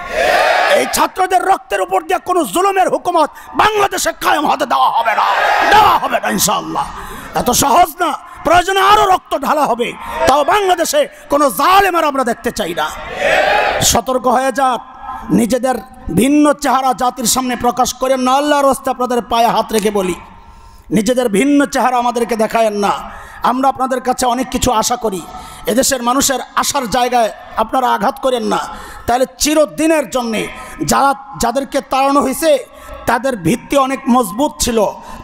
এই ছাত্রদের রক্তের উপর দিয়ে কোনো জুলুমের হুকুমত বাংলাদেশে কায়েম হতে দেওয়া হবে না, দেওয়া হবে না ইনশাআল্লাহ। এত সহজ না, প্রয়োজনে আরো রক্ত ঢালা হবে, তাও বাংলাদেশে কোনো জালেমের আমরা দেখতে চাই না। সতর্ক হয়ে যাক, নিজেদের ভিন্ন চেহারা জাতির সামনে প্রকাশ করেন না। আল্লাহর রাস্তায় আপনাদের পায়ে হাত রেখে বলি, নিজেদের ভিন্ন চেহারা আমাদেরকে দেখায়েন না। আমরা আপনাদের কাছে অনেক কিছু আশা করি, এদেশের মানুষের আশার জায়গায় আপনারা আঘাত করেন না। তাহলে চিরদিনের জন্যে যাদেরকে তাড়ানো হয়েছে তাদের ভিত্তি অনেক মজবুত ছিল,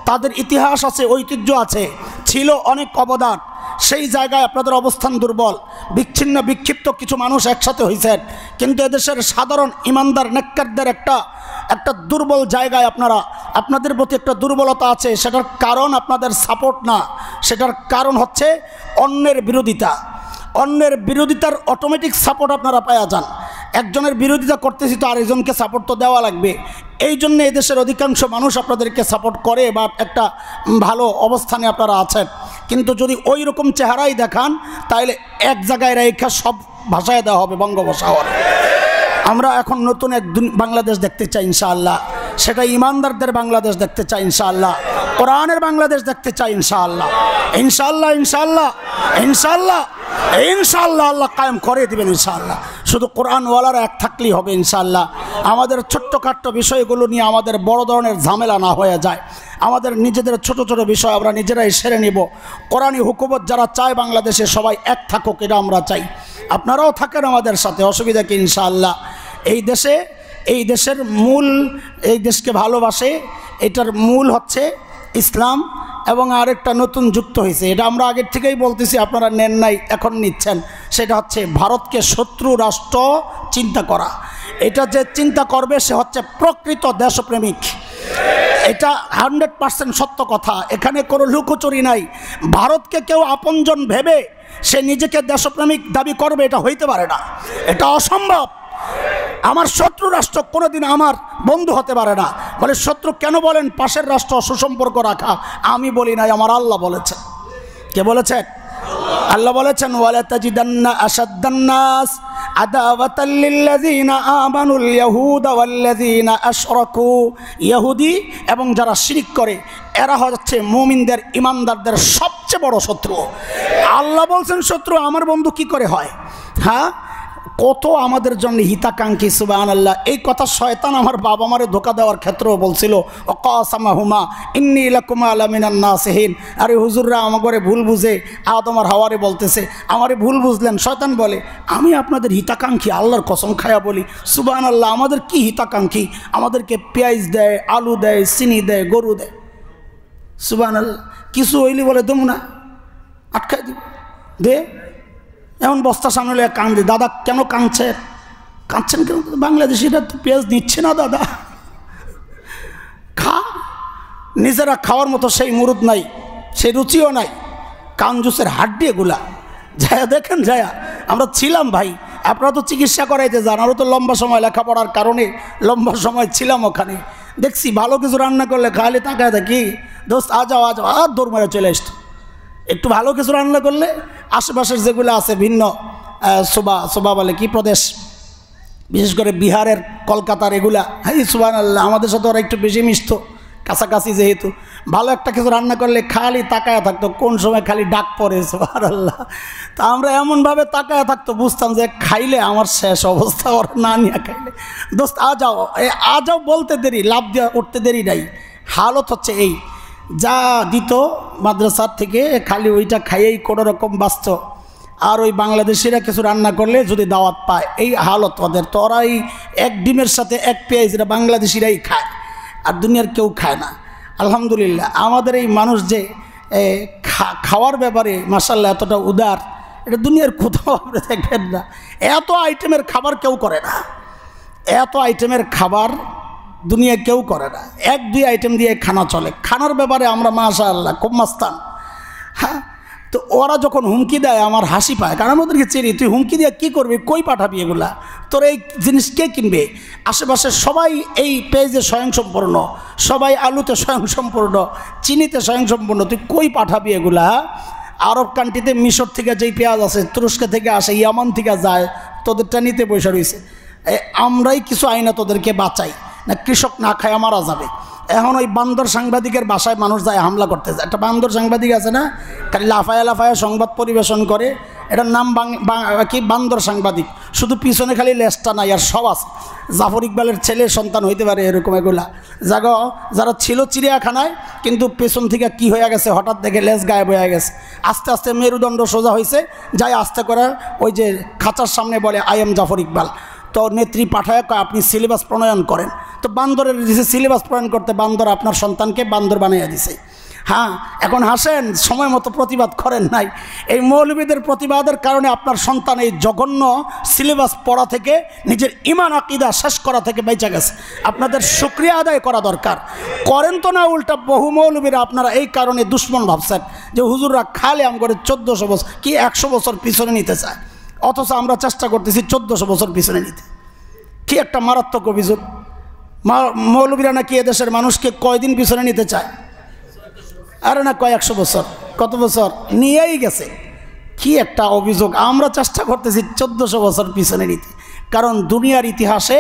তাদের ইতিহাস আছে, ঐতিহ্য আছে, ছিল অনেক অবদান। সেই জায়গায় আপনাদের অবস্থান দুর্বল, বিচ্ছিন্ন বিক্ষিপ্ত কিছু মানুষ একসাথে হয়েছেন, কিন্তু এদেশের সাধারণ ইমানদার নেককারদের একটা দুর্বল জায়গায় আপনাদের প্রতি একটা দুর্বলতা আছে। সেটার কারণ আপনাদের সাপোর্ট না, সেটার কারণ হচ্ছে অন্যের বিরোধিতা। অন্যের বিরোধিতার অটোমেটিক সাপোর্ট আপনারা পাওয়া যান। একজনের বিরোধিতা করতেছি তো আরেকজনকে সাপোর্ট তো দেওয়া লাগবে। এই জন্য এদেশের অধিকাংশ মানুষ আপনাদেরকে সাপোর্ট করে বা একটা ভালো অবস্থানে আপনারা আছেন। কিন্তু যদি ওই রকম চেহারাই দেখান তাহলে এক জায়গায় রেখা সব ভাষায় দেওয়া হবে বঙ্গোপসাগর। আমরা এখন নতুন এক বাংলাদেশ দেখতে চাই ইনশাআল্লাহ, সেটা ইমানদারদের বাংলাদেশ দেখতে চাই ইনশাআল্লাহ, কোরআনের বাংলাদেশ দেখতে চাই ইনশাআল্লাহ। ইনশাআল্লাহ ইনশাআল্লাহ ইনশাআল্লাহ ইনশাআল্লাহ আল্লাহ কায়েম করে দিবেন ইনশাআল্লাহ। শুধু কোরআনওয়ালারা এক থাকলেই হবে ইনশাআল্লাহ। আমাদের ছোট্টখাট্ট বিষয়গুলো নিয়ে আমাদের বড় ধরনের ঝামেলা না হয়ে যায়। আমাদের নিজেদের ছোট ছোট বিষয় আমরা নিজেরাই সেরে নিব। কোরআনী হুকুমত যারা চায় বাংলাদেশে সবাই এক থাকুক, এটা আমরা চাই। আপনারাও থাকেন আমাদের সাথে, অসুবিধা কি ইনশাআল্লাহ। এই দেশের মূল, এই দেশকে ভালোবাসে, এটার মূল হচ্ছে ইসলাম। এবং আরেকটা নতুন যুক্ত হয়েছে, এটা আমরা আগের থেকেই বলতেছি, আপনারা নেন নাই, এখন নিচ্ছেন। সেটা হচ্ছে ভারতকে শত্রু রাষ্ট্র চিন্তা করা। এটা যে চিন্তা করবে সে হচ্ছে প্রকৃত দেশপ্রেমিক। এটা 100% সত্য কথা, এখানে কোনো লুকোচুরি নাই। ভারতকে কেউ আপনজন ভেবে সে নিজেকে দেশপ্রেমিক দাবি করবে, এটা হইতে পারে না, এটা অসম্ভব। আমার শত্রু রাষ্ট্র কোনোদিন আমার বন্ধু হতে পারে না। বলে শত্রু কেন বলেন? পাশের রাষ্ট্র সুসম্পর্ক রাখা। আমি বলি নাই, আমার আল্লাহ বলেছেন। কে বলেছেন? আল্লাহ বলেছেন, ওয়ালা তাজিদান্না আশাদ্দান নাস আদাওয়াতাল লিল্লাযিনা আমানুল ইয়াহুদা ওয়াল্লাযিনা আশরাকু। ইহুদি এবং যারা শিরক করে এরা হচ্ছে মুমিনদের, ইমানদারদের সবচেয়ে বড় শত্রু। আল্লাহ বলছেন শত্রু, আমার বন্ধু কি করে হয়? হ্যাঁ, কত আমাদের জন্য হিতাকাঙ্ক্ষী, সুবহানাল্লাহ। এই কথা শয়তান আমার বাবা মারে ধোকা দেওয়ার ক্ষেত্রেও বলছিল, ওয়াকাসামাহুমা ইন্নী লাকুমা লামিনান নাসিহিন। আরে হুজুররা আমারে ভুল বুঝে আদম আর হাওয়ারে বলতেছে, আমারে ভুল বুঝলেন। শয়তান বলে আমি আপনাদের হিতাকাঙ্ক্ষী, আল্লাহর কসম খায়া বলি সুবহানাল্লাহ। আমাদের কি হিতাকাঙ্ক্ষী? আমাদেরকে পেঁয়াজ দেয়, আলু দেয়, চিনি দেয়, গরু দেয়। সুবহানাল্লাহ। কিছু হইলি বলে দম না, আটকাই দিব দে। এমন বস্তা সামনে কান্দে, দাদা কেন কাঁদছেন? কাঁদছেন কেন? বাংলাদেশিরা তো পেঁয়াজ নিচ্ছে না দাদা। খা, নিজেরা খাওয়ার মতো সেই মুরুদ নাই, সেই রুচিও নাই। কাঞ্জুসের হাড্ডি এগুলা। যায়া দেখেন, যায়া আমরা ছিলাম ভাই, আপনারা তো চিকিৎসা করাইতে যান, আরও তো লম্বা সময় লেখাপড়ার কারণে লম্বা সময় ছিলাম ওখানে। দেখছি ভালো কিছু রান্না করলে খালি তাকায় দেখি, দোস্ত আ যাও আর দৌড় মেরে চলে আসতো। একটু ভালো কিছু রান্না করলে আশেপাশের যেগুলো আছে ভিন্ন সোবা বলে কি প্রদেশ, বিশেষ করে বিহারের, কলকাতার এগুলা, হ্যাঁ সুবহানাল্লাহ, আমাদের সাথে ওরা একটু বেশি মিশত, কাছাকাছি যেহেতু। ভালো একটা কিছু রান্না করলে খালি তাকায়া থাকতো, কোন সময় খালি ডাক পড়ে, সুবহানাল্লাহ। তা আমরা এমনভাবে তাকায়া থাকতো, বুঝতাম যে খাইলে আমার শেষ অবস্থা, ওরা না নিয়ে খাইলে। দোস্ত আ যাও বলতে দেরি, লাভ দিয়ে উঠতে দেরি নাই। হালত হচ্ছে এই, যা দিত মাদ্রাসার থেকে খালি ওইটা খাইয়েই কোনো রকম বাঁচত। আর ওই বাংলাদেশিরা কিছু রান্না করলে যদি দাওয়াত পায়, এই হালত ওদের। তো ওরা এই এক ডিমের সাথে এক পেঁয়াজ, এটা বাংলাদেশিরাই খায়, আর দুনিয়ার কেউ খায় না। আলহামদুলিল্লাহ, আমাদের এই মানুষ যে খাওয়ার ব্যাপারে মাশাআল্লাহ এতটা উদার, এটা দুনিয়ার কোথাও আপনি দেখবেন না। এত আইটেমের খাবার কেউ করে না, এত আইটেমের খাবার দুনিয়া কেউ করে না। 1-2 আইটেম দিয়ে খানা চলে। খানার ব্যাপারে আমরা মাশাআল্লাহ খুব মাস্তান। হ্যাঁ, তো ওরা যখন হুমকি দেয় আমার হাসি পায়, কারণ ওদেরকে চিনি। তুই হুমকি দিয়ে কী করবি, কই পাঠাবি এগুলা, তোর এই জিনিস কে কিনবে? আশেপাশে সবাই এই পেঁয়াজে স্বয়ংসম্পূর্ণ, সবাই আলুতে স্বয়ংসম্পূর্ণ, চিনিতে স্বয়ংসম্পূর্ণ, তুই কই পাঠাবি এগুলা? আরব কান্ট্রিতে মিশর থেকে যেই পেঁয়াজ আছে, তুরস্ক থেকে আসে, ইয়ামান থেকে যায়, তোদেরটা নিতে বসে রয়েছে। আমরাই কিছু আইনা তোদেরকে বাঁচাই না, কৃষক না খায় মারা যাবে। এখন ওই বান্দর সাংবাদিকের বাসায় মানুষ যায় হামলা করতে যায়। একটা বান্দর সাংবাদিক আছে না, খালি লাফায়া লাফায়া সংবাদ পরিবেশন করে, এটার নাম কি বান্দর সাংবাদিক। শুধু পিছনে খালি লেজটা নাই, আর সব আছে। জাফর ইকবালের ছেলে সন্তান হইতে পারে এরকম এগুলা। যারা ছিল চিড়িয়াখানায়, কিন্তু পেছন থেকে কি হয়ে গেছে হঠাৎ দেখে লেজ গায়েব হয়ে গেছে। আস্তে আস্তে মেরুদণ্ড সোজা হয়েছে, যাই আস্তে করে ওই যে খাঁচার সামনে বলে আই এম জাফর ইকবাল। তো নেত্রী পাঠায় আপনি সিলেবাস প্রণয়ন করেন। তো বান্দরের দিছে সিলেবাস প্রণয়ন করতে, বান্দর আপনার সন্তানকে বান্দর বানিয়ে দিছে। হ্যাঁ, এখন হাসেন, সময় মতো প্রতিবাদ করেন নাই। এই মৌলবীদের প্রতিবাদের কারণে আপনার সন্তান এই জঘন্য সিলেবাস পড়া থেকে, নিজের ইমান আকিদা শেষ করা থেকে বেঁচে গেছে। আপনাদের শুকরিয়া আদায় করা দরকার। করেন তো না, উল্টা বহু মৌলবীরা আপনারা এই কারণে দুশ্মন ভাবছেন যে হুজুররা খালে আম করে 1400 বছর কি 100 বছর পিছনে নিতে চায়, অথচ আমরা চেষ্টা করতেছি 1400 বছর পিছনে নিতে। কি একটা মারাত্মক অভিযোগ! মৌলবীরা নাকি এদেশের মানুষকে কয়দিন পিছনে নিতে চায়? আরে না, কয়েকশো বছর, কত বছর নিয়েই গেছে। কি একটা অভিযোগ! আমরা চেষ্টা করতেছি 1400 বছর পিছনে নিতে। কারণ দুনিয়ার ইতিহাসে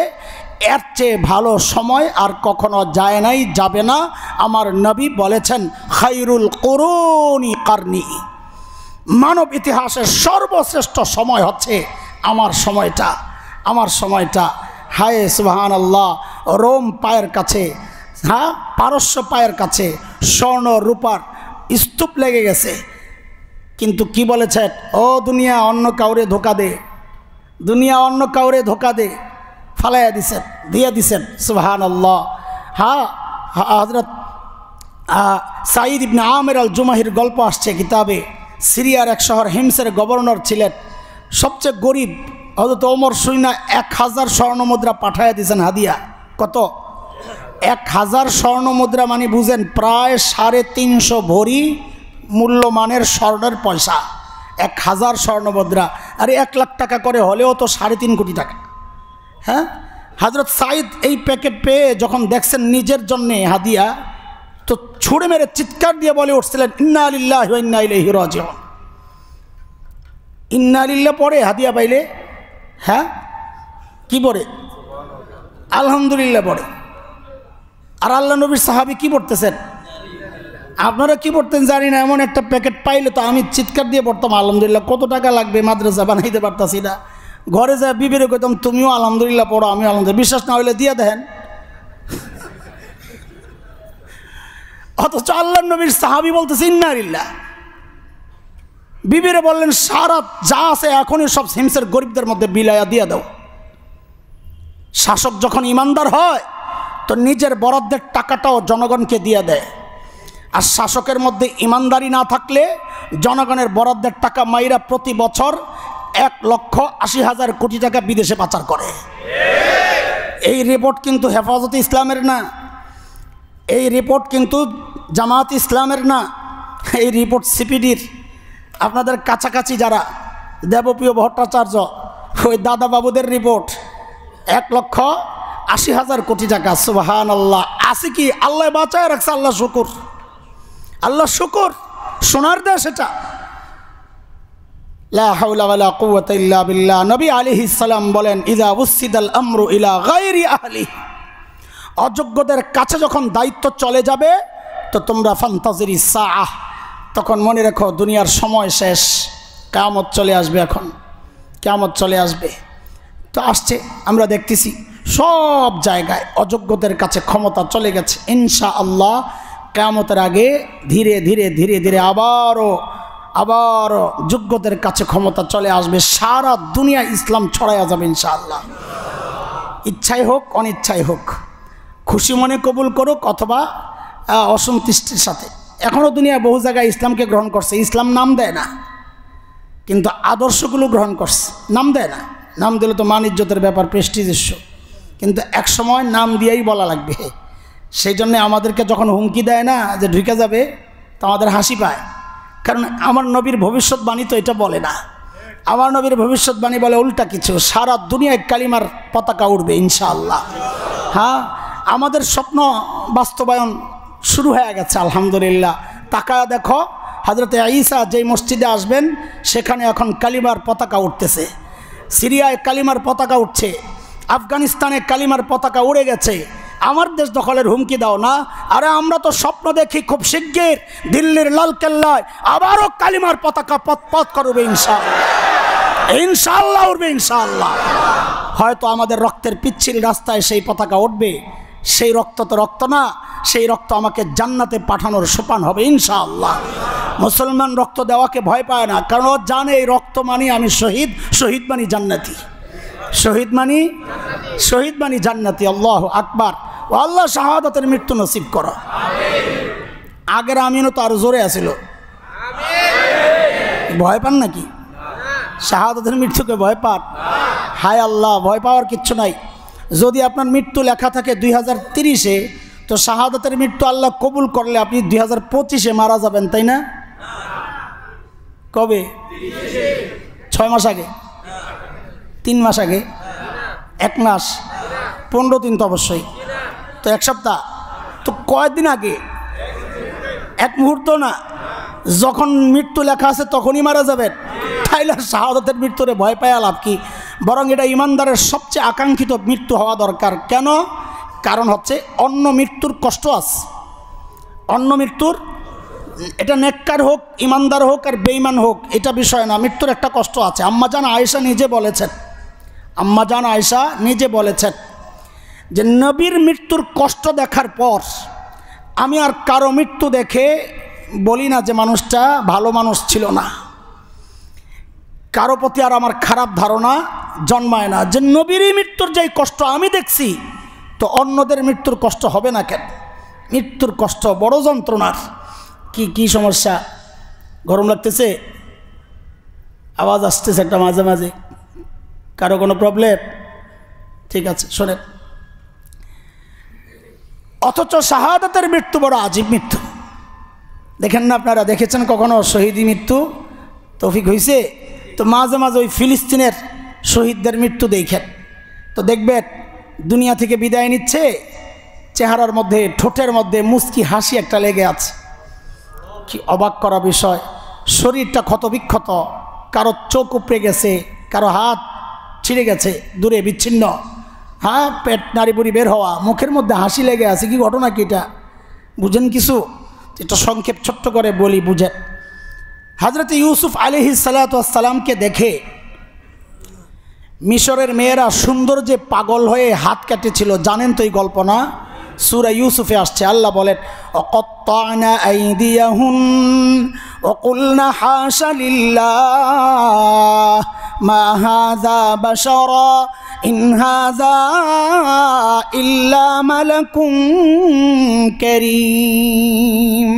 এর চেয়ে ভালো সময় আর কখনো যায় নাই, যাবে না। আমার নবী বলেছেন, খায়রুল কুরুনি কারনি। মানব ইতিহাসের সর্বশ্রেষ্ঠ সময় হচ্ছে আমার সময়টা, আমার সময়টা। হায় সুবহানাল্লাহ! রোম পায়ের কাছে, হ্যাঁ, পারস্য পায়ের কাছে স্বর্ণ রূপার স্তূপ লেগে গেছে, কিন্তু কি বলেছেন? ও দুনিয়া, অন্য কাউরে ধোকা দে, দুনিয়া অন্য কাউরে ধোকা দে, ফালাইয়া দিছেন, দিয়ে দিছেন। সুবহানাল্লাহ! হ্যাঁ, হযরত সাঈদ ইবনে আমির আল জুমাহির গল্প আসছে কিতাবে। সিরিয়ার এক শহর হিমসের গভর্নর ছিলেন, সবচেয়ে গরিব। হযরত ওমর শুইনা 1000 স্বর্ণ মুদ্রা পাঠাইয়া দিয়েছেন হাদিয়া। কত? 1000 স্বর্ণ মুদ্রা মানে বুঝেন, প্রায় 350 ভরি মূল্যমানের স্বর্ণের পয়সা। 1000 স্বর্ণ মুদ্রা, আর 1 লাখ টাকা করে হলেও তো 3.5 কোটি টাকা। হ্যাঁ, হযরত সাঈদ এই প্যাকেট পেয়ে যখন দেখছেন নিজের জন্যে হাদিয়া, তো ছুড়ে মেরে চিৎকার দিয়ে বলে উঠছিলেন, ইন্না লিল্লাহি ওয়া ইন্না ইলাইহি রাজিউন। ইন্না লিল্লাহ পড়ে হাদিয়া পাইলে, হ্যাঁ, কি পড়ে? আলহামদুলিল্লাহ পড়ে। আর আল্লাহ নবীর সাহাবী কি পড়তেছেন? আপনারা কি পড়তেন জানি না, এমন একটা প্যাকেট পাইলে তো আমি চিৎকার দিয়ে পড়তাম আলহামদুলিল্লাহ। কত টাকা লাগবে, মাদ্রাসা বানাইতে পারতাছি না। ঘরে যা বিবিরে কইতাম, তুমিও আলহামদুলিল্লাহ পড়ো, আমিও আলহামদুলিল্লাহ। বিশ্বাস না হইলে দিয়ে দেন। অথচ আল্লাহ নবীর সাহাবী বলতেছে ইন্না লিল্লাহ। বিবিরে বললেন, সারা যা আছে এখনই সব হিমসের গরিবদের মধ্যে বিলাইয়া দিয়ে দাও। শাসক যখন ইমানদার হয় তো নিজের বরাদ্দের টাকাটাও জনগণকে দিয়ে দেয়। আর শাসকের মধ্যে ইমানদারি না থাকলে জনগণের বরাদ্দের টাকা মাইরা প্রতি বছর 1,80,000 কোটি টাকা বিদেশে পাচার করে। এই রিপোর্ট কিন্তু হেফাজতে ইসলামের না, এই রিপোর্ট কিন্তু জামাত ইসলামের না, এই রিপোর্ট সিপিডির। আপনাদের কাছাকাছি যারা দেবপ্রিয় ভট্টাচার্য, ওই দাদা বাবুদের রিপোর্ট, 1,80,000 কোটি টাকা। সুবহানাল্লাহ! আছে কি? আল্লাহ বাঁচায় রাখছে, আল্লাহ শুকুর, আল্লাহ শুকুর। সোনার দেশ এটা। লা হাওলা ওয়ালা কুওয়াতা ইল্লা বিল্লাহ। নবী আলাইহিস সালাম বলেন, ইযা উসিদাল আমরু ইলা গায়রি আহলি, অযোগ্যদের কাছে যখন দায়িত্ব চলে যাবে তো তোমরা ফান্তাজিরি সাআহ, তখন মনে রেখো দুনিয়ার সময় শেষ, কিয়ামত চলে আসবে। এখন কিয়ামত চলে আসবে, তো আসছে। আমরা দেখতেছি সব জায়গায় অযোগ্যদের কাছে ক্ষমতা চলে গেছে। ইনশাআল্লাহ কিয়ামতের আগে ধীরে ধীরে ধীরে ধীরে আবারও যোগ্যদের কাছে ক্ষমতা চলে আসবে। সারা দুনিয়া ইসলাম ছড়াইয়া যাবে ইনশাআল্লাহ। ইচ্ছাই হোক অনিচ্ছাই হোক, খুশি মনে কবুল করুক অথবা অসন্তুষ্টির সাথে। এখনও দুনিয়া বহু জায়গায় ইসলামকে গ্রহণ করছে, ইসলাম নাম দেয় না, কিন্তু আদর্শগুলো গ্রহণ করছে, নাম দেয় না। নাম দিলে তো মান ইজ্জতের ব্যাপার, প্রেস্টিজ ইস্যু, কিন্তু এক সময় নাম দিয়েই বলা লাগবে। সেই জন্যে আমাদেরকে যখন হুমকি দেয় না যে ঢুকে যাবে, তো আমাদের হাসি পায়। কারণ আমার নবীর ভবিষ্যৎবাণী তো এটা বলে না। আমার নবীর ভবিষ্যৎবাণী বলে উল্টা কিছু, সারা দুনিয়ায় কালিমার পতাকা উঠবে ইনশাআল্লাহ। হ্যাঁ, আমাদের স্বপ্ন বাস্তবায়ন শুরু হয়ে গেছে আলহামদুলিল্লাহ। তাকায়া দেখো, হযরতে ঈসা যেই মসজিদে আসবেন সেখানে এখন কালিমার পতাকা উঠতেছে, সিরিয়ায় কালিমার পতাকা উঠছে, আফগানিস্তানে কালিমার পতাকা উড়ে গেছে। আমার দেশ দখলের হুমকি দাও না। আরে আমরা তো স্বপ্ন দেখি খুব শিগগির দিল্লির লালকেল্লায় আবারও কালিমার পতাকা পথ করবে ইনশাআল্লাহ, ইনশাআল্লাহ উঠবে ইনশাআল্লাহ। হয়তো আমাদের রক্তের পিচ্ছিল রাস্তায় সেই পতাকা উঠবে। সেই রক্ত তো রক্ত না, সেই রক্ত আমাকে জান্নাতে পাঠানোর সোপান হবে ইনশাআল্লাহ। মুসলমান রক্ত দেওয়াকে ভয় পায় না, কারণ ও জানে এই রক্ত মানি আমি শহীদ, শহীদ মানি জান্নাতি, শহীদ মানি জান্নাতি। আল্লাহু আকবার। ও আল্লাহ শাহাদাতের মৃত্যু নসিব করো। আগের আমিনও তো আরো জোরে আসিল, ভয় পান নাকি? শাহাদাতের মৃত্যুকে ভয় পান? হায় আল্লাহ, ভয় পাওয়ার কিচ্ছু নাই। যদি আপনার মৃত্যু লেখা থাকে 2030-এ, তো শাহাদাতের মৃত্যু আল্লাহ কবুল করলে আপনি 2025-এ মারা যাবেন, তাই না? কবে? 6 মাস আগে, 3 মাস আগে, 1 মাস, 15 দিন তো অবশ্যই, তো 1 সপ্তাহ, তো কয়েকদিন আগে, 1 মুহূর্ত না। যখন মৃত্যু লেখা আছে তখনই মারা যাবেন, তাইলে শাহাদাতের মৃত্যুরে ভয় পায় লাভ কি? বরং এটা ইমানদারের সবচেয়ে আকাঙ্ক্ষিত মৃত্যু হওয়া দরকার। কেন? কারণ হচ্ছে অন্য মৃত্যুর কষ্ট আছে, অন্য মৃত্যুর, এটা নেককার হোক, ইমানদার হোক আর বেঈমান হোক, এটা বিষয় না, মৃত্যুর একটা কষ্ট আছে। আম্মাজান আয়েশা নিজে বলেছেন যে নবীর মৃত্যুর কষ্ট দেখার পর আমি আর কারো মৃত্যু দেখে বলি না যে মানুষটা ভালো মানুষ ছিল না, কারো প্রতি আর আমার খারাপ ধারণা জন্মায় না। যে নবীরই মৃত্যুর যেই কষ্ট আমি দেখছি, তো অন্যদের মৃত্যুর কষ্ট হবে না কেন? মৃত্যুর কষ্ট বড় যন্ত্রণার। কি সমস্যা? গরম লাগতেছে, আওয়াজ আসতেছে একটা মাঝে মাঝে, কারো কোনো প্রবলেম? ঠিক আছে, শোনেন। অথচ শাহাদাতের মৃত্যু বড় আজীব মৃত্যু। দেখেন না আপনারা, দেখেছেন কখনো শহীদি মৃত্যু? তৌফিক হয়েছে তো মাঝে মাঝে ওই ফিলিস্তিনের শহীদদের মৃত্যু দেখেন, তো দেখবেন দুনিয়া থেকে বিদায় নিচ্ছে, চেহারার মধ্যে, ঠোঁটের মধ্যে মুচকি হাসি একটা লেগে আছে। কি অবাক করা বিষয়! শরীরটা ক্ষতবিক্ষত, কারো চোখ উপড়ে গেছে, কারো হাত ছিঁড়ে গেছে, দূরে বিচ্ছিন্ন, হ্যাঁ, পেট নাড়িবুড়ি বের হওয়া, মুখের মধ্যে হাসি লেগে আছে। কি ঘটনা কি এটা? বুঝেন কিছু? এটা সংক্ষেপ ছোট্ট করে বলি, বুঝেন। হযরত ইউসুফ আলাইহিস সালাতু ওয়াস সালামকে দেখে মিশরের মেয়েরা সৌন্দর্যে পাগল হয়ে হাত কেটেছিল। জানেন তো এই গল্প না? সূরা ইউসুফে আসছে। আল্লাহ বলেন, অকত্তানা আইদিয়াহুন ওয়াকুলনা হাশা লিল্লাহ মা হাযা বাশারা ইন হাযা ইল্লা মালাকুন কারীম।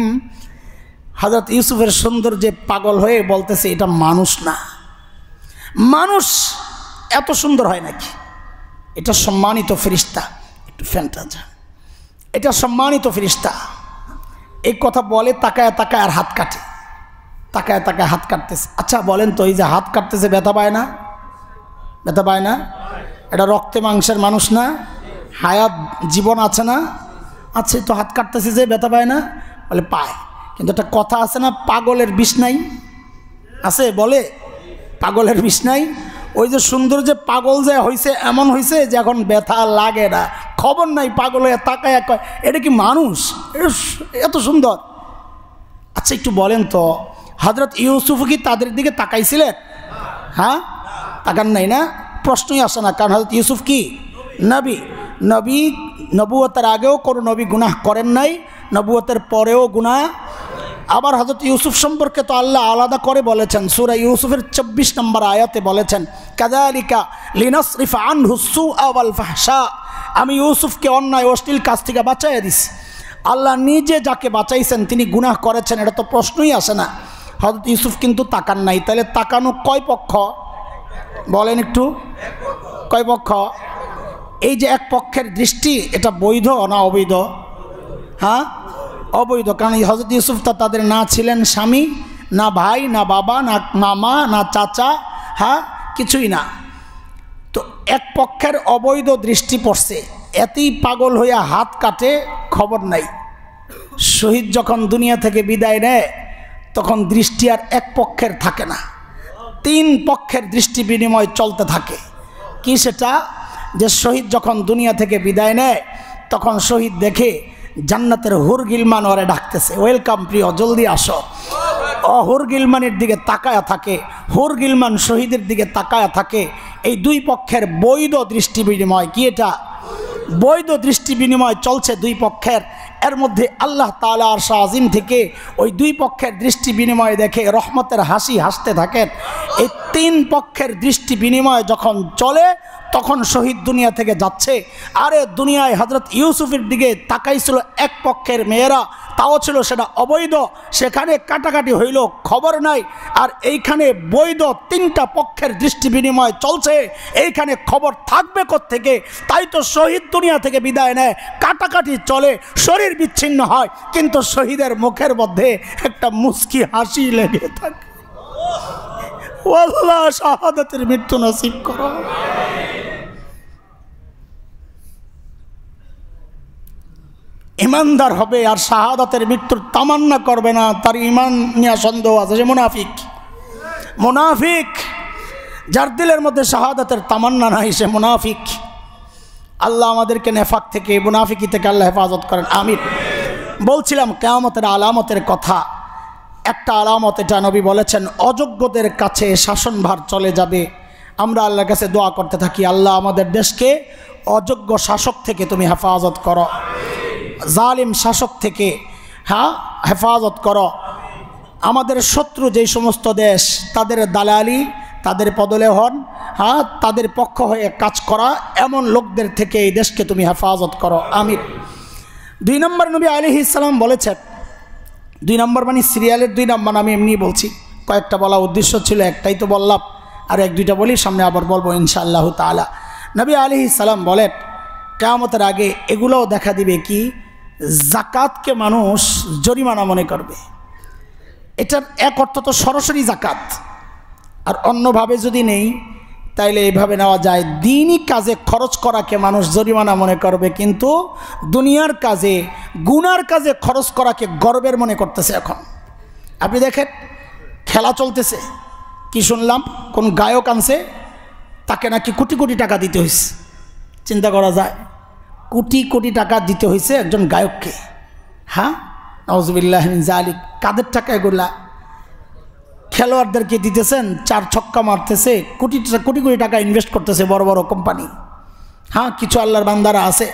হযরত ইউসুফের সৌন্দর্যে পাগল হয়ে বলতেছে, এটা মানুষ না, মানুষ এত সুন্দর হয় নাকি? এটা সম্মানিত ফেরেশতা। একটু ফ্যানটা যা, এটা সম্মানিত ফেরেশতা। এই কথা বলে তাকায় তাকায় আর হাত কাটে, তাকায় তাকায় হাত কাটতেছে। আচ্ছা বলেন তো, এই যে হাত কাটতেছে ব্যথা পায় না? ব্যথা পায় না? এটা রক্তে মাংসের মানুষ না? হায়াত জীবন আছে না? আছে তো, হাত কাটতেছে যে ব্যথা পায় না? বলে পায়। কিন্তু একটা কথা আছে না, পাগলের বিষ নাই? আছে, বলে পাগলের বিষ নাই। ওই যে সুন্দর যে পাগল যে হয়েছে, এমন হয়েছে যে এখন ব্যথা লাগে না, খবর নাই, পাগল হয়ে তাকায় কয় এটা কি মানুষ? এত সুন্দর। আচ্ছা একটু বলেন তো, হযরত ইউসুফ কি তাদের দিকে তাকাইছিলেন? হ্যাঁ, তাকান নাই না? প্রশ্নই আসে না, কারণ হযরত ইউসুফ কি নবী, নবুয়তের আগেও কোনো নবী গুনাহ করেন নাই, নবুয়তের পরেও গুনাহ। আবার হযরত ইউসুফ সম্পর্কে তো আল্লাহ আলাদা করে বলেছেন, সূরা ইউসুফের 24 নম্বর আয়াতে বলেছেন, কাযালিকা লিনাসরিফা আনহু সুআ ওয়াল ফাহশা। আমি ইউসুফকে অন্যায় অশ্লীল কাজ থেকে বাঁচাইয়া দিছি। আল্লাহ নিজে যাকে বাঁচাইছেন তিনি গুনাহ করেছেন, এটা তো প্রশ্নই আসে না। হযরত ইউসুফ কিন্তু তাকান নাই। তাহলে তাকানো কয় পক্ষ বলেন একটু? কয় পক্ষ? এই যে এক পক্ষের দৃষ্টি, এটা বৈধ না অবৈধ? হ্যাঁ, অবৈধ। কারণ হযরত ইউসুফ তো তাদের না ছিলেন স্বামী, না ভাই, না বাবা, না মামা, না চাচা, হ্যাঁ কিছুই না। তো এক পক্ষের অবৈধ দৃষ্টি পড়ছে, এতেই পাগল হইয়া হাত কাটে, খবর নাই। শহীদ যখন দুনিয়া থেকে বিদায় নেয় তখন দৃষ্টি আর এক পক্ষের থাকে না, 3 পক্ষের দৃষ্টি বিনিময় চলতে থাকে। কি সেটা? যে শহীদ যখন দুনিয়া থেকে বিদায় নেয় তখন শহীদ দেখে জান্নাতের হুর গিলমান ওরে ডাকতেছে, ওয়েলকাম প্রিয়, জলদি আসো। হুর গিলমানের দিকে তাকায়া থাকে, হুর গিলমান শহীদের দিকে তাকায়া থাকে। এই 2 পক্ষের বৈধ দৃষ্টি বিনিময়, কি এটা? বৈধ দৃষ্টি বিনিময় চলছে 2 পক্ষের। এর মধ্যে আল্লাহ তাআলা আরশ আজিম থেকে ওই 2 পক্ষের দৃষ্টি বিনিময় দেখে রহমতের হাসি হাসতে থাকেন। এই 3 পক্ষের দৃষ্টি বিনিময় যখন চলে তখন শহীদ দুনিয়া থেকে যাচ্ছে। আরে দুনিয়ায় হযরত ইউসুফের দিকে তাকাইছিল এক পক্ষের মেয়েরা, তাও ছিল সেটা অবৈধ, সেখানে কাটাকাটি হইল, খবর নাই। আর এইখানে বৈধ 3টা পক্ষের দৃষ্টি বিনিময় চলছে, এইখানে খবর থাকবে কোত্থেকে? তাই তো শহীদ দুনিয়া থেকে বিদায় নেয়, কাটাকাটি চলে, শরীর বিচ্ছিন্ন হয়, কিন্তু শহীদের মুখের মধ্যে একটা মুস্কি হাসি লেগে থাকে। আল্লাহ শাহাদাতের মৃত্যু নসিব করো। ইমানদার হবে আর শাহাদাতের মৃত্যুর তামান্না করবে না, তার ইমান নিয়ে সন্দেহ আছে, যে মুনাফিক। মুনাফিক যার দিলের মধ্যে শাহাদাতের তামান্না নাই, সে মুনাফিক। আল্লাহ আমাদেরকে নেফাক থেকে, মুনাফিকি থেকে আল্লাহ হেফাজত করেন, আমিন। বলছিলাম কিয়ামতের আলামতের কথা। একটা আলামত এটা নবী বলেছেন, অযোগ্যদের কাছে শাসনভার চলে যাবে। আমরা আল্লাহর কাছে দোয়া করতে থাকি, আল্লাহ আমাদের দেশকে অযোগ্য শাসক থেকে তুমি হেফাজত করো, জালিম শাসক থেকে হেফাজত করো। আমাদের শত্রু যেই সমস্ত দেশ, তাদের দালালি, তাদের পদলেহন, তাদের পক্ষ হয়ে কাজ করা এমন লোকদের থেকে এই দেশকে তুমি হেফাজত করো, আমিন। 2 নম্বর নবী আলাইহিস সালাম বলেছেন, 2 নম্বর মানে সিরিয়ালের 2 নম্বর, আমি এমনি বলছি, কয়েকটা বলা উদ্দেশ্য ছিল, একটাই তো বললাম, আর 1-2টা বলি, সামনে আবার বলবো ইনশাআল্লাহ তাআলা। নবী আলাইহিস সালাম বলেন, কিয়ামতের আগে এগুলোও দেখা দিবে কি, জাকাতকে মানুষ জরিমানা মনে করবে। এটার এক অর্থ তো সরাসরি জাকাত, আর অন্যভাবে যদি নেই তাইলে এইভাবে নেওয়া যায়, দ্বীনি কাজে খরচ করাকে মানুষ জরিমানা মনে করবে, কিন্তু দুনিয়ার কাজে, গুনার কাজে খরচ করাকে গর্বের মনে করতেছে। এখন আপনি দেখেন খেলা চলতেছে, কি শুনলাম, কোন গায়ক আনছে, তাকে নাকি কোটি কোটি টাকা দিতে হয়েছে। চিন্তা করা যায়, কোটি কোটি টাকা দিতে হয়েছে একজন গায়ককে। হ্যাঁ, নাউজুবিল্লাহ মিন যালিক। কাদের টাকা এগুলা? খেলোয়াড়দেরকে দিতেছেন, 4 ছক্কা মারতেছে, কোটি কোটি টাকা ইনভেস্ট করতেছে বড় বড় কোম্পানি। হ্যাঁ, কিছু আল্লাহর বান্দারা আছে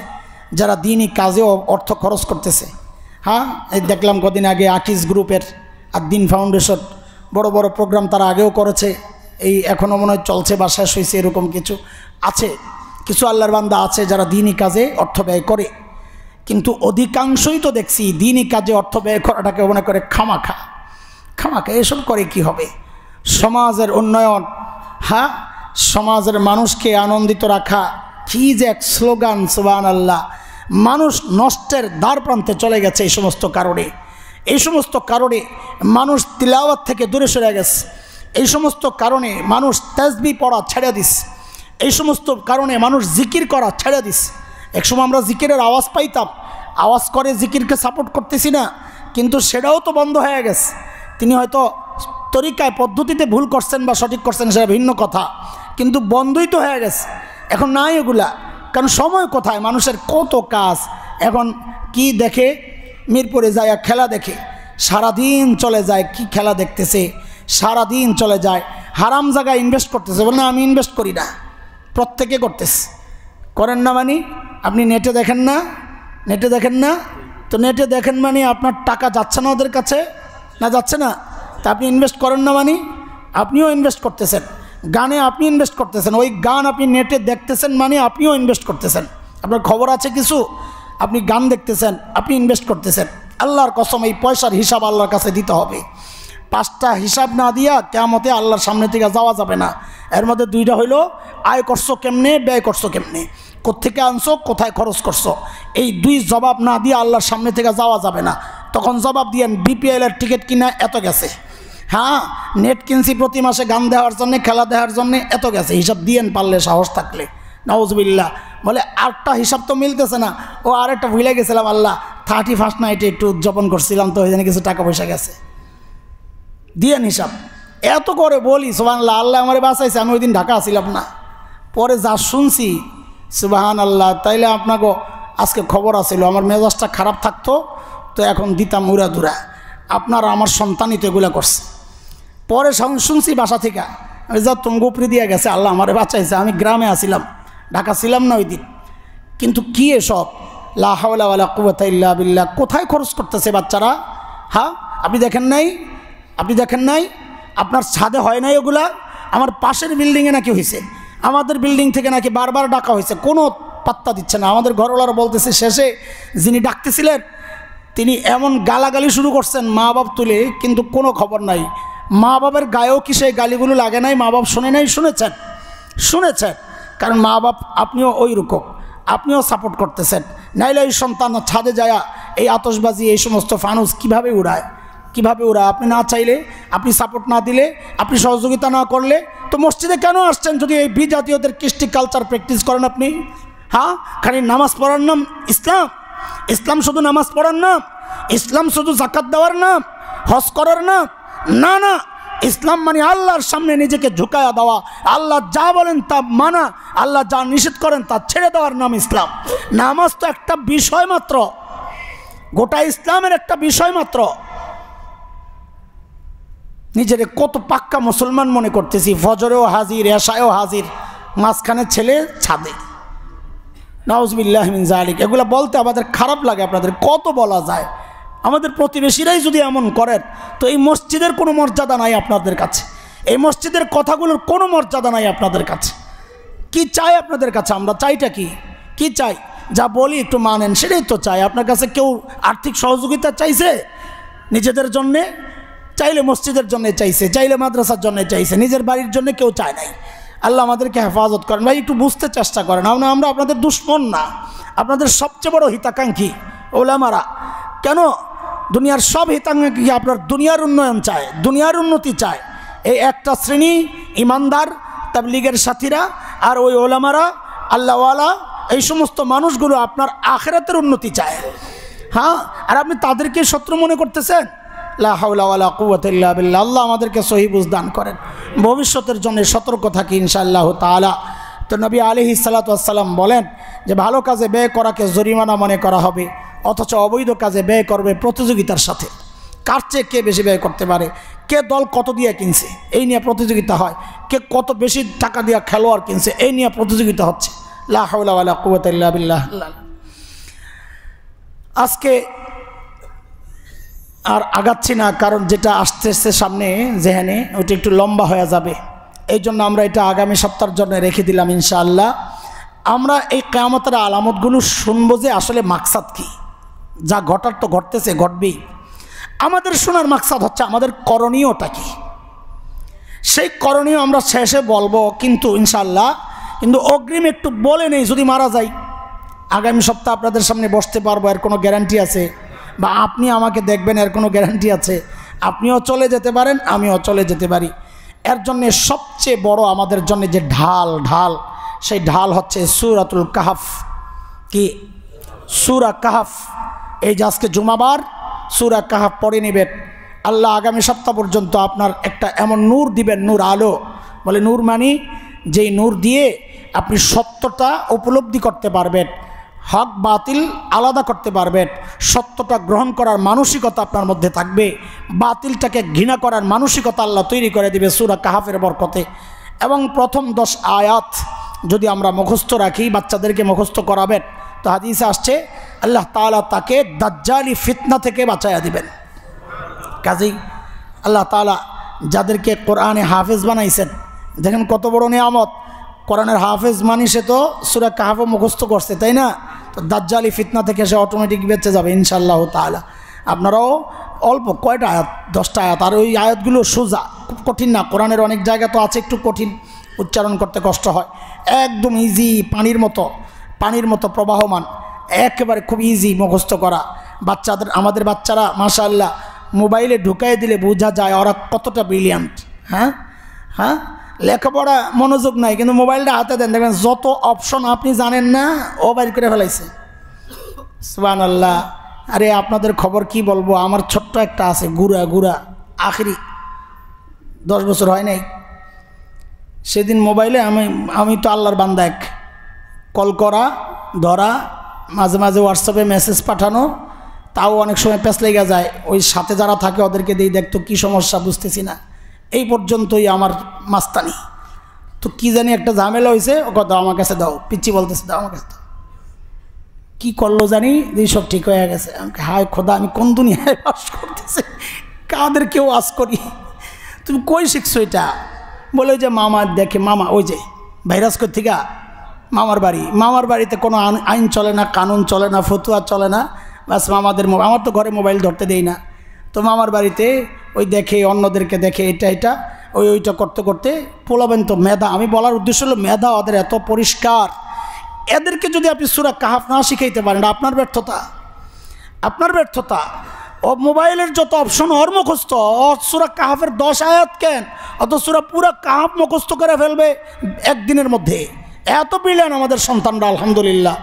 যারা দিনই কাজেও অর্থ খরচ করতেছে। হ্যাঁ, এই দেখলাম কদিন আগে আকিজ গ্রুপের আর দিন ফাউন্ডেশন বড় বড় প্রোগ্রাম তারা আগেও করেছে, এই এখনও মনে হয় চলছে বা শেষ হয়েছে, এরকম কিছু আছে। কিছু আল্লাহর বান্দা আছে যারা দিনই কাজে অর্থ ব্যয় করে, কিন্তু অধিকাংশই তো দেখছি দিনই কাজে অর্থ ব্যয় করাটাকে মনে করে খামাখা। এসব করে কি হবে? সমাজের উন্নয়ন, হ্যাঁ, সমাজের মানুষকে আনন্দিত রাখা, কি যে এক স্লোগান, সুবহানাল্লাহ। মানুষ নষ্টের দ্বার প্রান্তে চলে গেছে এই সমস্ত কারণে। এই সমস্ত কারণে মানুষ তিলাওয়াত থেকে দূরে সরে গেছে। এই সমস্ত কারণে মানুষ তাসবিহ পড়া ছেড়ে দিস। এই সমস্ত কারণে মানুষ জিকির করা ছেড়ে দিস। একসময় আমরা জিকিরের আওয়াজ পাইতাম, আওয়াজ করে জিকিরকে সাপোর্ট করতেছি না, কিন্তু সেটাও তো বন্ধ হয়ে গেছে। তিনি হয়তো তরিকায়, পদ্ধতিতে ভুল করছেন বা সঠিক করছেন, সেটা ভিন্ন কথা, কিন্তু বন্ধই তো হয়ে গেছে। এখন নাই এগুলা, কারণ সময় কোথায়, মানুষের কত কাজ। এখন কি দেখে, মিরপুরে যায় খেলা দেখে, সারাদিন চলে যায়, কি খেলা দেখতেছে, সারাদিন চলে যায়। হারাম জায়গায় ইনভেস্ট করতেছে, বলে না আমি ইনভেস্ট করি না, প্রত্যেকে করতেছে। করেন না মানে আপনি নেটে দেখেন না, নেটে দেখেন না তো নেটে দেখেন মানে আপনার টাকা যাচ্ছে না ওদের কাছে, না যাচ্ছে না? তা আপনি ইনভেস্ট করেন না মানে আপনিও ইনভেস্ট করতেছেন। গানে আপনি ইনভেস্ট করতেছেন, ওই গান আপনি নেটে দেখতেছেন মানে আপনিও ইনভেস্ট করতেছেন। আপনার খবর আছে কিছু, আপনি গান দেখতেছেন, আপনি ইনভেস্ট করতেছেন। আল্লাহর কসম, এই পয়সার হিসাব আল্লাহর কাছে দিতে হবে। 5টা হিসাব না দিয়া কিয়ামতে আল্লাহর সামনে থেকে যাওয়া যাবে না। এর মধ্যে 2টা হইল, আয় করছো কেমনে, ব্যয় করছো কেমনে, কোত্থেকে আনছো, কোথায় খরচ করছো। এই 2 জবাব না দিয়ে আল্লাহর সামনে থেকে যাওয়া যাবে না। তখন জবাব দিয়েন, বিপিএল এর টিকিট কিনা এত গেছে, হ্যাঁ, নেট কিনছি প্রতি মাসে গান দেওয়ার জন্যে, খেলা দেওয়ার জন্যে, এত গেছে, হিসাব দিয়েন পারলে সাহস থাকলে। নাউজুবিল্লাহ। বলে আটটা হিসাব তো মিলতেছে না, ও আরেকটা ভুলে গেছিলাম, আল্লাহ 31st নাইটে একটু উদযাপন করছিলাম তো ওই জন্য কিছু টাকা পয়সা গেছে, দিয়েন হিসাব। এত করে বলি সুবহানাল্লাহ, আল্লাহ আমার বাঁচাইছে, আমি ওই দিন ঢাকা আসছিলাম না। পরে যা শুনছি সুবহানাল্লাহ, তাইলে আপনাকে আজকে খবর আছিল, আমার মেজাজটা খারাপ থাকতো তো এখন দিতাম উড়া দুরা। আপনার আমার সন্তানই তো এগুলো করছে। পরে শুনছি বাসা থেকে, আমি যা তুঙ্গুপরি দিয়ে গেছে, আল্লাহ আমারে বাঁচাইছে। আমি গ্রামে আসিলাম, ঢাকা ছিলাম না ওই দিন। কিন্তু কী এসব, লা হাওলা ওয়ালা কুওয়াতা ইল্লা বিল্লাহ, কোথায় খরচ করতেছে বাচ্চারা? হ্যাঁ, আপনি দেখেন নাই? আপনি দেখেন নাই? আপনার ছাদে হয় নাই ওগুলা? আমার পাশের বিল্ডিংয়ে নাকি হয়েছে, আমাদের বিল্ডিং থেকে নাকি বারবার ডাকা হয়েছে, কোনো পাত্তা দিচ্ছে না। আমাদের ঘরওয়ালারা বলতেছে, শেষে যিনি ডাকতেছিলেন তিনি এমন গালাগালি শুরু করছেন মা বাপ তুলে, কিন্তু কোনো খবর নাই। মা বাবার গায়েও কি সেই গালিগুলো লাগে নাই? মা বাপ শোনে নাই? শুনেছেন, শুনেছেন। কারণ মা বাপ আপনিও ওই রকম, আপনিও সাপোর্ট করতেছেন। নাইলে এই সন্তান ছাদে যায় এই আতশবাজি, এই সমস্ত ফানুস কীভাবে উড়ায়, কীভাবে উড়ায়? আপনি না চাইলে, আপনি সাপোর্ট না দিলে, আপনি সহযোগিতা না করলে তো মসজিদে কেন আসছেন যদি এই বিজাতীয়দের কৃষ্টি কালচার প্র্যাকটিস করেন আপনি? হ্যাঁ, খালি নামাজ পড়ার নাম ইসলাম? ইসলাম শুধু নামাজ পড়ার নাম? ইসলাম শুধু যাকাত দেওয়ার নাম, হজ করার নাম? না না, ইসলাম মানে আল্লাহর সামনে নিজেকে ঝুঁকায়া দেওয়া, আল্লাহ যা বলেন তা মানা, আল্লাহ যা নিষেধ করেন তা ছেড়ে দেওয়ার নাম ইসলাম। নামাজ তো একটা বিষয় মাত্র, গোটা ইসলামের একটা বিষয় মাত্র। নিজেরে কত পাক্কা মুসলমান মনে করতেছি, ফজরেও হাজির, এশায়ও হাজির, মাঝখানে ছেলে ছাদে। নাউজুবিল্লাহি মিন যালিক। এগুলো বলতে আমাদের খারাপ লাগে, আপনাদের কত বলা যায়। আমাদের প্রতিবেশীরাই যদি এমন করেন তো এই মসজিদের কোনো মর্যাদা নাই আপনাদের কাছে, এই মসজিদের কথাগুলোর কোনো মর্যাদা নাই আপনাদের কাছে। কি চাই আপনাদের কাছে? আমরা চাইটা কি? কি চাই? যা বলি একটু মানেন, সেটাই তো চাই। আপনার কাছে কেউ আর্থিক সহযোগিতা চাইছে নিজেদের জন্যে? চাইলে মসজিদের জন্য চাইছে, চাইলে মাদ্রাসার জন্য চাইছে, নিজের বাড়ির জন্য কেউ চায় নাই। আল্লাহ আমাদেরকে হেফাজত করেন। ভাই একটু বুঝতে চেষ্টা করেন, আমরা আপনাদের দুশ্মন না, আপনাদের সবচেয়ে বড় হিতাকাঙ্ক্ষী ওলামারা। কেন? দুনিয়ার সব হিতাকাঙ্ক্ষী আপনার দুনিয়ার উন্নয়ন চায়, দুনিয়ার উন্নতি চায়। এই একটা শ্রেণী ইমানদার তাবলীগের সাথীরা আর ওই ওলামারা আল্লাহওয়ালা, এই সমস্ত মানুষগুলো আপনার আখিরাতের উন্নতি চায়। হ্যাঁ, আর আপনি তাদেরকে শত্রু মনে করতেছেন। লা হাওলা ওয়ালা কুওয়াতা ইল্লা বিল্লাহ। আল্লাহ আমাদেরকে সহি বুঝ দান করেন, ভবিষ্যতের জন্য সতর্ক থাকি ইনশাআল্লাহ তাআলা। তো নবী আলাইহিস সালাতু ওয়াস সালাম বলেন যে ভালো কাজে ব্যয় করাকে জরিমানা মনে করা হবে, অথচ অবৈধ কাজে ব্যয় করবে প্রতিযোগিতার সাথে। কার চেয়ে কে বেশি ব্যয় করতে পারে, কে দল কত দিয়ে কিনছে এই নিয়ে প্রতিযোগিতা হয়, কে কত বেশি টাকা দিয়ে খেলোয়াড় কিনছে এই নিয়ে প্রতিযোগিতা হচ্ছে। লা হাওলা ওয়ালা কুওয়াতা ইল্লা বিল্লাহ। আজকে আর আগাচ্ছি না, কারণ যেটা আসতেছে সামনে যেখানে ওইটা একটু লম্বা হয়ে যাবে, এই জন্য আমরা এটা আগামী সপ্তাহের জন্য রেখে দিলাম ইনশাআল্লাহ। আমরা এই কিয়ামতের আলামতগুলো শুনবো যে আসলে মাকসাদ কি, যা ঘটার তো ঘটতেছে, ঘটবেই। আমাদের শোনার মাকসাদ হচ্ছে আমাদের করণীয়টা কি, সেই করণীয় আমরা শেষে বলবো কিন্তু ইনশাআল্লাহ। কিন্তু অগ্রিম একটু বলে নেই, যদি মারা যাই আগামী সপ্তাহ আপনাদের সামনে বসতে পারবো এর কোনো গ্যারান্টি আছে? বা আপনি আমাকে দেখবেন এর কোনো গ্যারান্টি আছে? আপনিও চলে যেতে পারেন, আমিও চলে যেতে পারি। এর জন্যে সবচেয়ে বড় আমাদের জন্য যে ঢাল, সেই ঢাল হচ্ছে সূরাতুল কাহফ। কি? সূরা কাহফ। এই যে আজকে জুমাবার, সূরা কাহফ পড়ে নেবেন। আল্লাহ আগামী সপ্তাহ পর্যন্ত আপনার একটা এমন নূর দিবেন, নূর আলো। বলে নূর মানি যেই নূর দিয়ে আপনি সত্যটা উপলব্ধি করতে পারবেন, হক বাতিল আলাদা করতে পারবেন, সত্যটা গ্রহণ করার মানসিকতা আপনার মধ্যে থাকবে, বাতিলটাকে ঘৃণা করার মানসিকতা আল্লাহ তৈরি করে দিবে সূরা কাহফের বরকতে। এবং প্রথম 10 আয়াত যদি আমরা মুখস্থ রাখি, বাচ্চাদেরকে মুখস্থ করাবেন, তো হাদিসে আসছে আল্লাহ তাআলা তাকে দাজ্জালি ফিতনা থেকে বাঁচাইয়া দিবেন। কাজেই আল্লাহ তাআলা যাদেরকে কোরআনে হাফেজ বানাইছেন, দেখেন কত বড় নিয়ামত। কোরআনের হাফেজ মানি সে তো সূরা কাহফ মুখস্থ করছে, তাই না? তো দাজ্জালি ফিতনা থেকে সে অটোমেটিক বেঁচে যাবে ইনশাআল্লাহ তাআলা। আপনারাও অল্প কয়টা আয়াত, 10টা আয়াত, আর ওই আয়াতগুলো সোজা, খুব কঠিন না। কোরআনের অনেক জায়গা তো আছে একটু কঠিন, উচ্চারণ করতে কষ্ট হয়। একদম ইজি, পানির মতো প্রবাহমান, একেবারে খুব ইজি মুখস্থ করা। আমাদের বাচ্চারা মাশাআল্লাহ মোবাইলে ঢুকাই দিলে বোঝা যায় ওরা কতটা ব্রিলিয়ান্ট। হ্যাঁ হ্যাঁ, লেখাপড়া মনোযোগ নাই, কিন্তু মোবাইলটা হাতে দেন, দেখবেন যত অপশন আপনি জানেন না ও বাইর করে ফেলাইছে। সুবহানাল্লাহ। আরে আপনাদের খবর কি বলবো, আমার ছোট্ট একটা আছে গুড়া আখেরি 10 বছর হয় নাই। সেদিন মোবাইলে আমি তো আল্লাহর বান্দা, এক কল করা ধরা, মাঝে মাঝে হোয়াটসঅ্যাপে মেসেজ পাঠানো, তাও অনেক সময় প্যাঁচ লেগে যায়। ওই সাথে যারা থাকে ওদেরকে দিই, দেখতো কী সমস্যা বুঝতেছি না, এই পর্যন্তই আমার মাস্তানি। তো কি জানি একটা ঝামেলা হয়েছে, ও দাও আমার কাছে দাও, পিচ্ছি বলতেছে দাও আমার কাছে দাও। কী করলো জানি, দিয়ে সব ঠিক হয়ে গেছে। আমাকে হায় খোদা, আমি কোন দুনিয়ায় বাস করতেছি, কাদের কেউ আস করি। তুমি কই শিখছো এটা? বলে যে মামা দেখে, মামা ওই যে ভাইরাস থেকে মামার বাড়িতে কোনো আইন চলে না, কানুন চলে না, ফতুয়া চলে না, বাস মামাদের আমার তো ঘরে মোবাইল ধরতে দেই না। তো মামার বাড়িতে ওই দেখে, অন্যদেরকে দেখে, এটা ওইটা করতে করতে পোলাবেন তো মেধা। আমি বলার উদ্দেশ্য হলো মেধা ওদের এত পরিষ্কার, এদেরকে যদি আপনি সূরা কাহাফ না শিখাইতে পারেন, আপনার ব্যর্থতা। ও মোবাইলের যত অপশন ওর মুখস্থ, সূরা কাহাফের 10 আয়াত কেন, অত সূরা পুরা কাহাফ মুখস্থ করে ফেলবে একদিনের মধ্যে। এত ব্রিলিয়ান্ট আমাদের সন্তানরা, আলহামদুলিল্লাহ।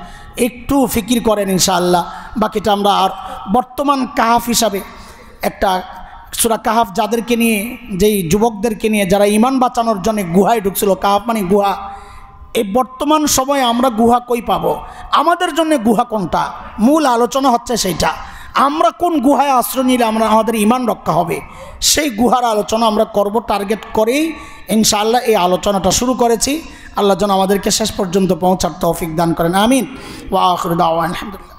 একটু ফিকির করেন, ইনশাআল্লাহ বাকিটা আমরা। আর বর্তমান কাহাফ হিসাবে একটা সূরা কাহাফ যাদেরকে নিয়ে, যেই যুবকদেরকে নিয়ে যারা ঈমান বাঁচানোর জন্য গুহায় ঢুকছিল, কাহাফ মানে গুহা। এই বর্তমান সময়ে আমরা গুহা কই পাবো? আমাদের জন্য গুহা কোনটা, মূল আলোচনা হচ্ছে সেইটা। আমরা কোন গুহায় আশ্রয় নিলে আমাদের ঈমান রক্ষা হবে, সেই গুহার আলোচনা আমরা করব টার্গেট করেই ইনশাআল্লাহ এই আলোচনাটা শুরু করেছি। আল্লাহ যেন আমাদেরকে শেষ পর্যন্ত পৌঁছার তৌফিক দান করেন, আমিন। ওয়া আখিরু দাওয়ানা আলহামদুলিল্লাহ।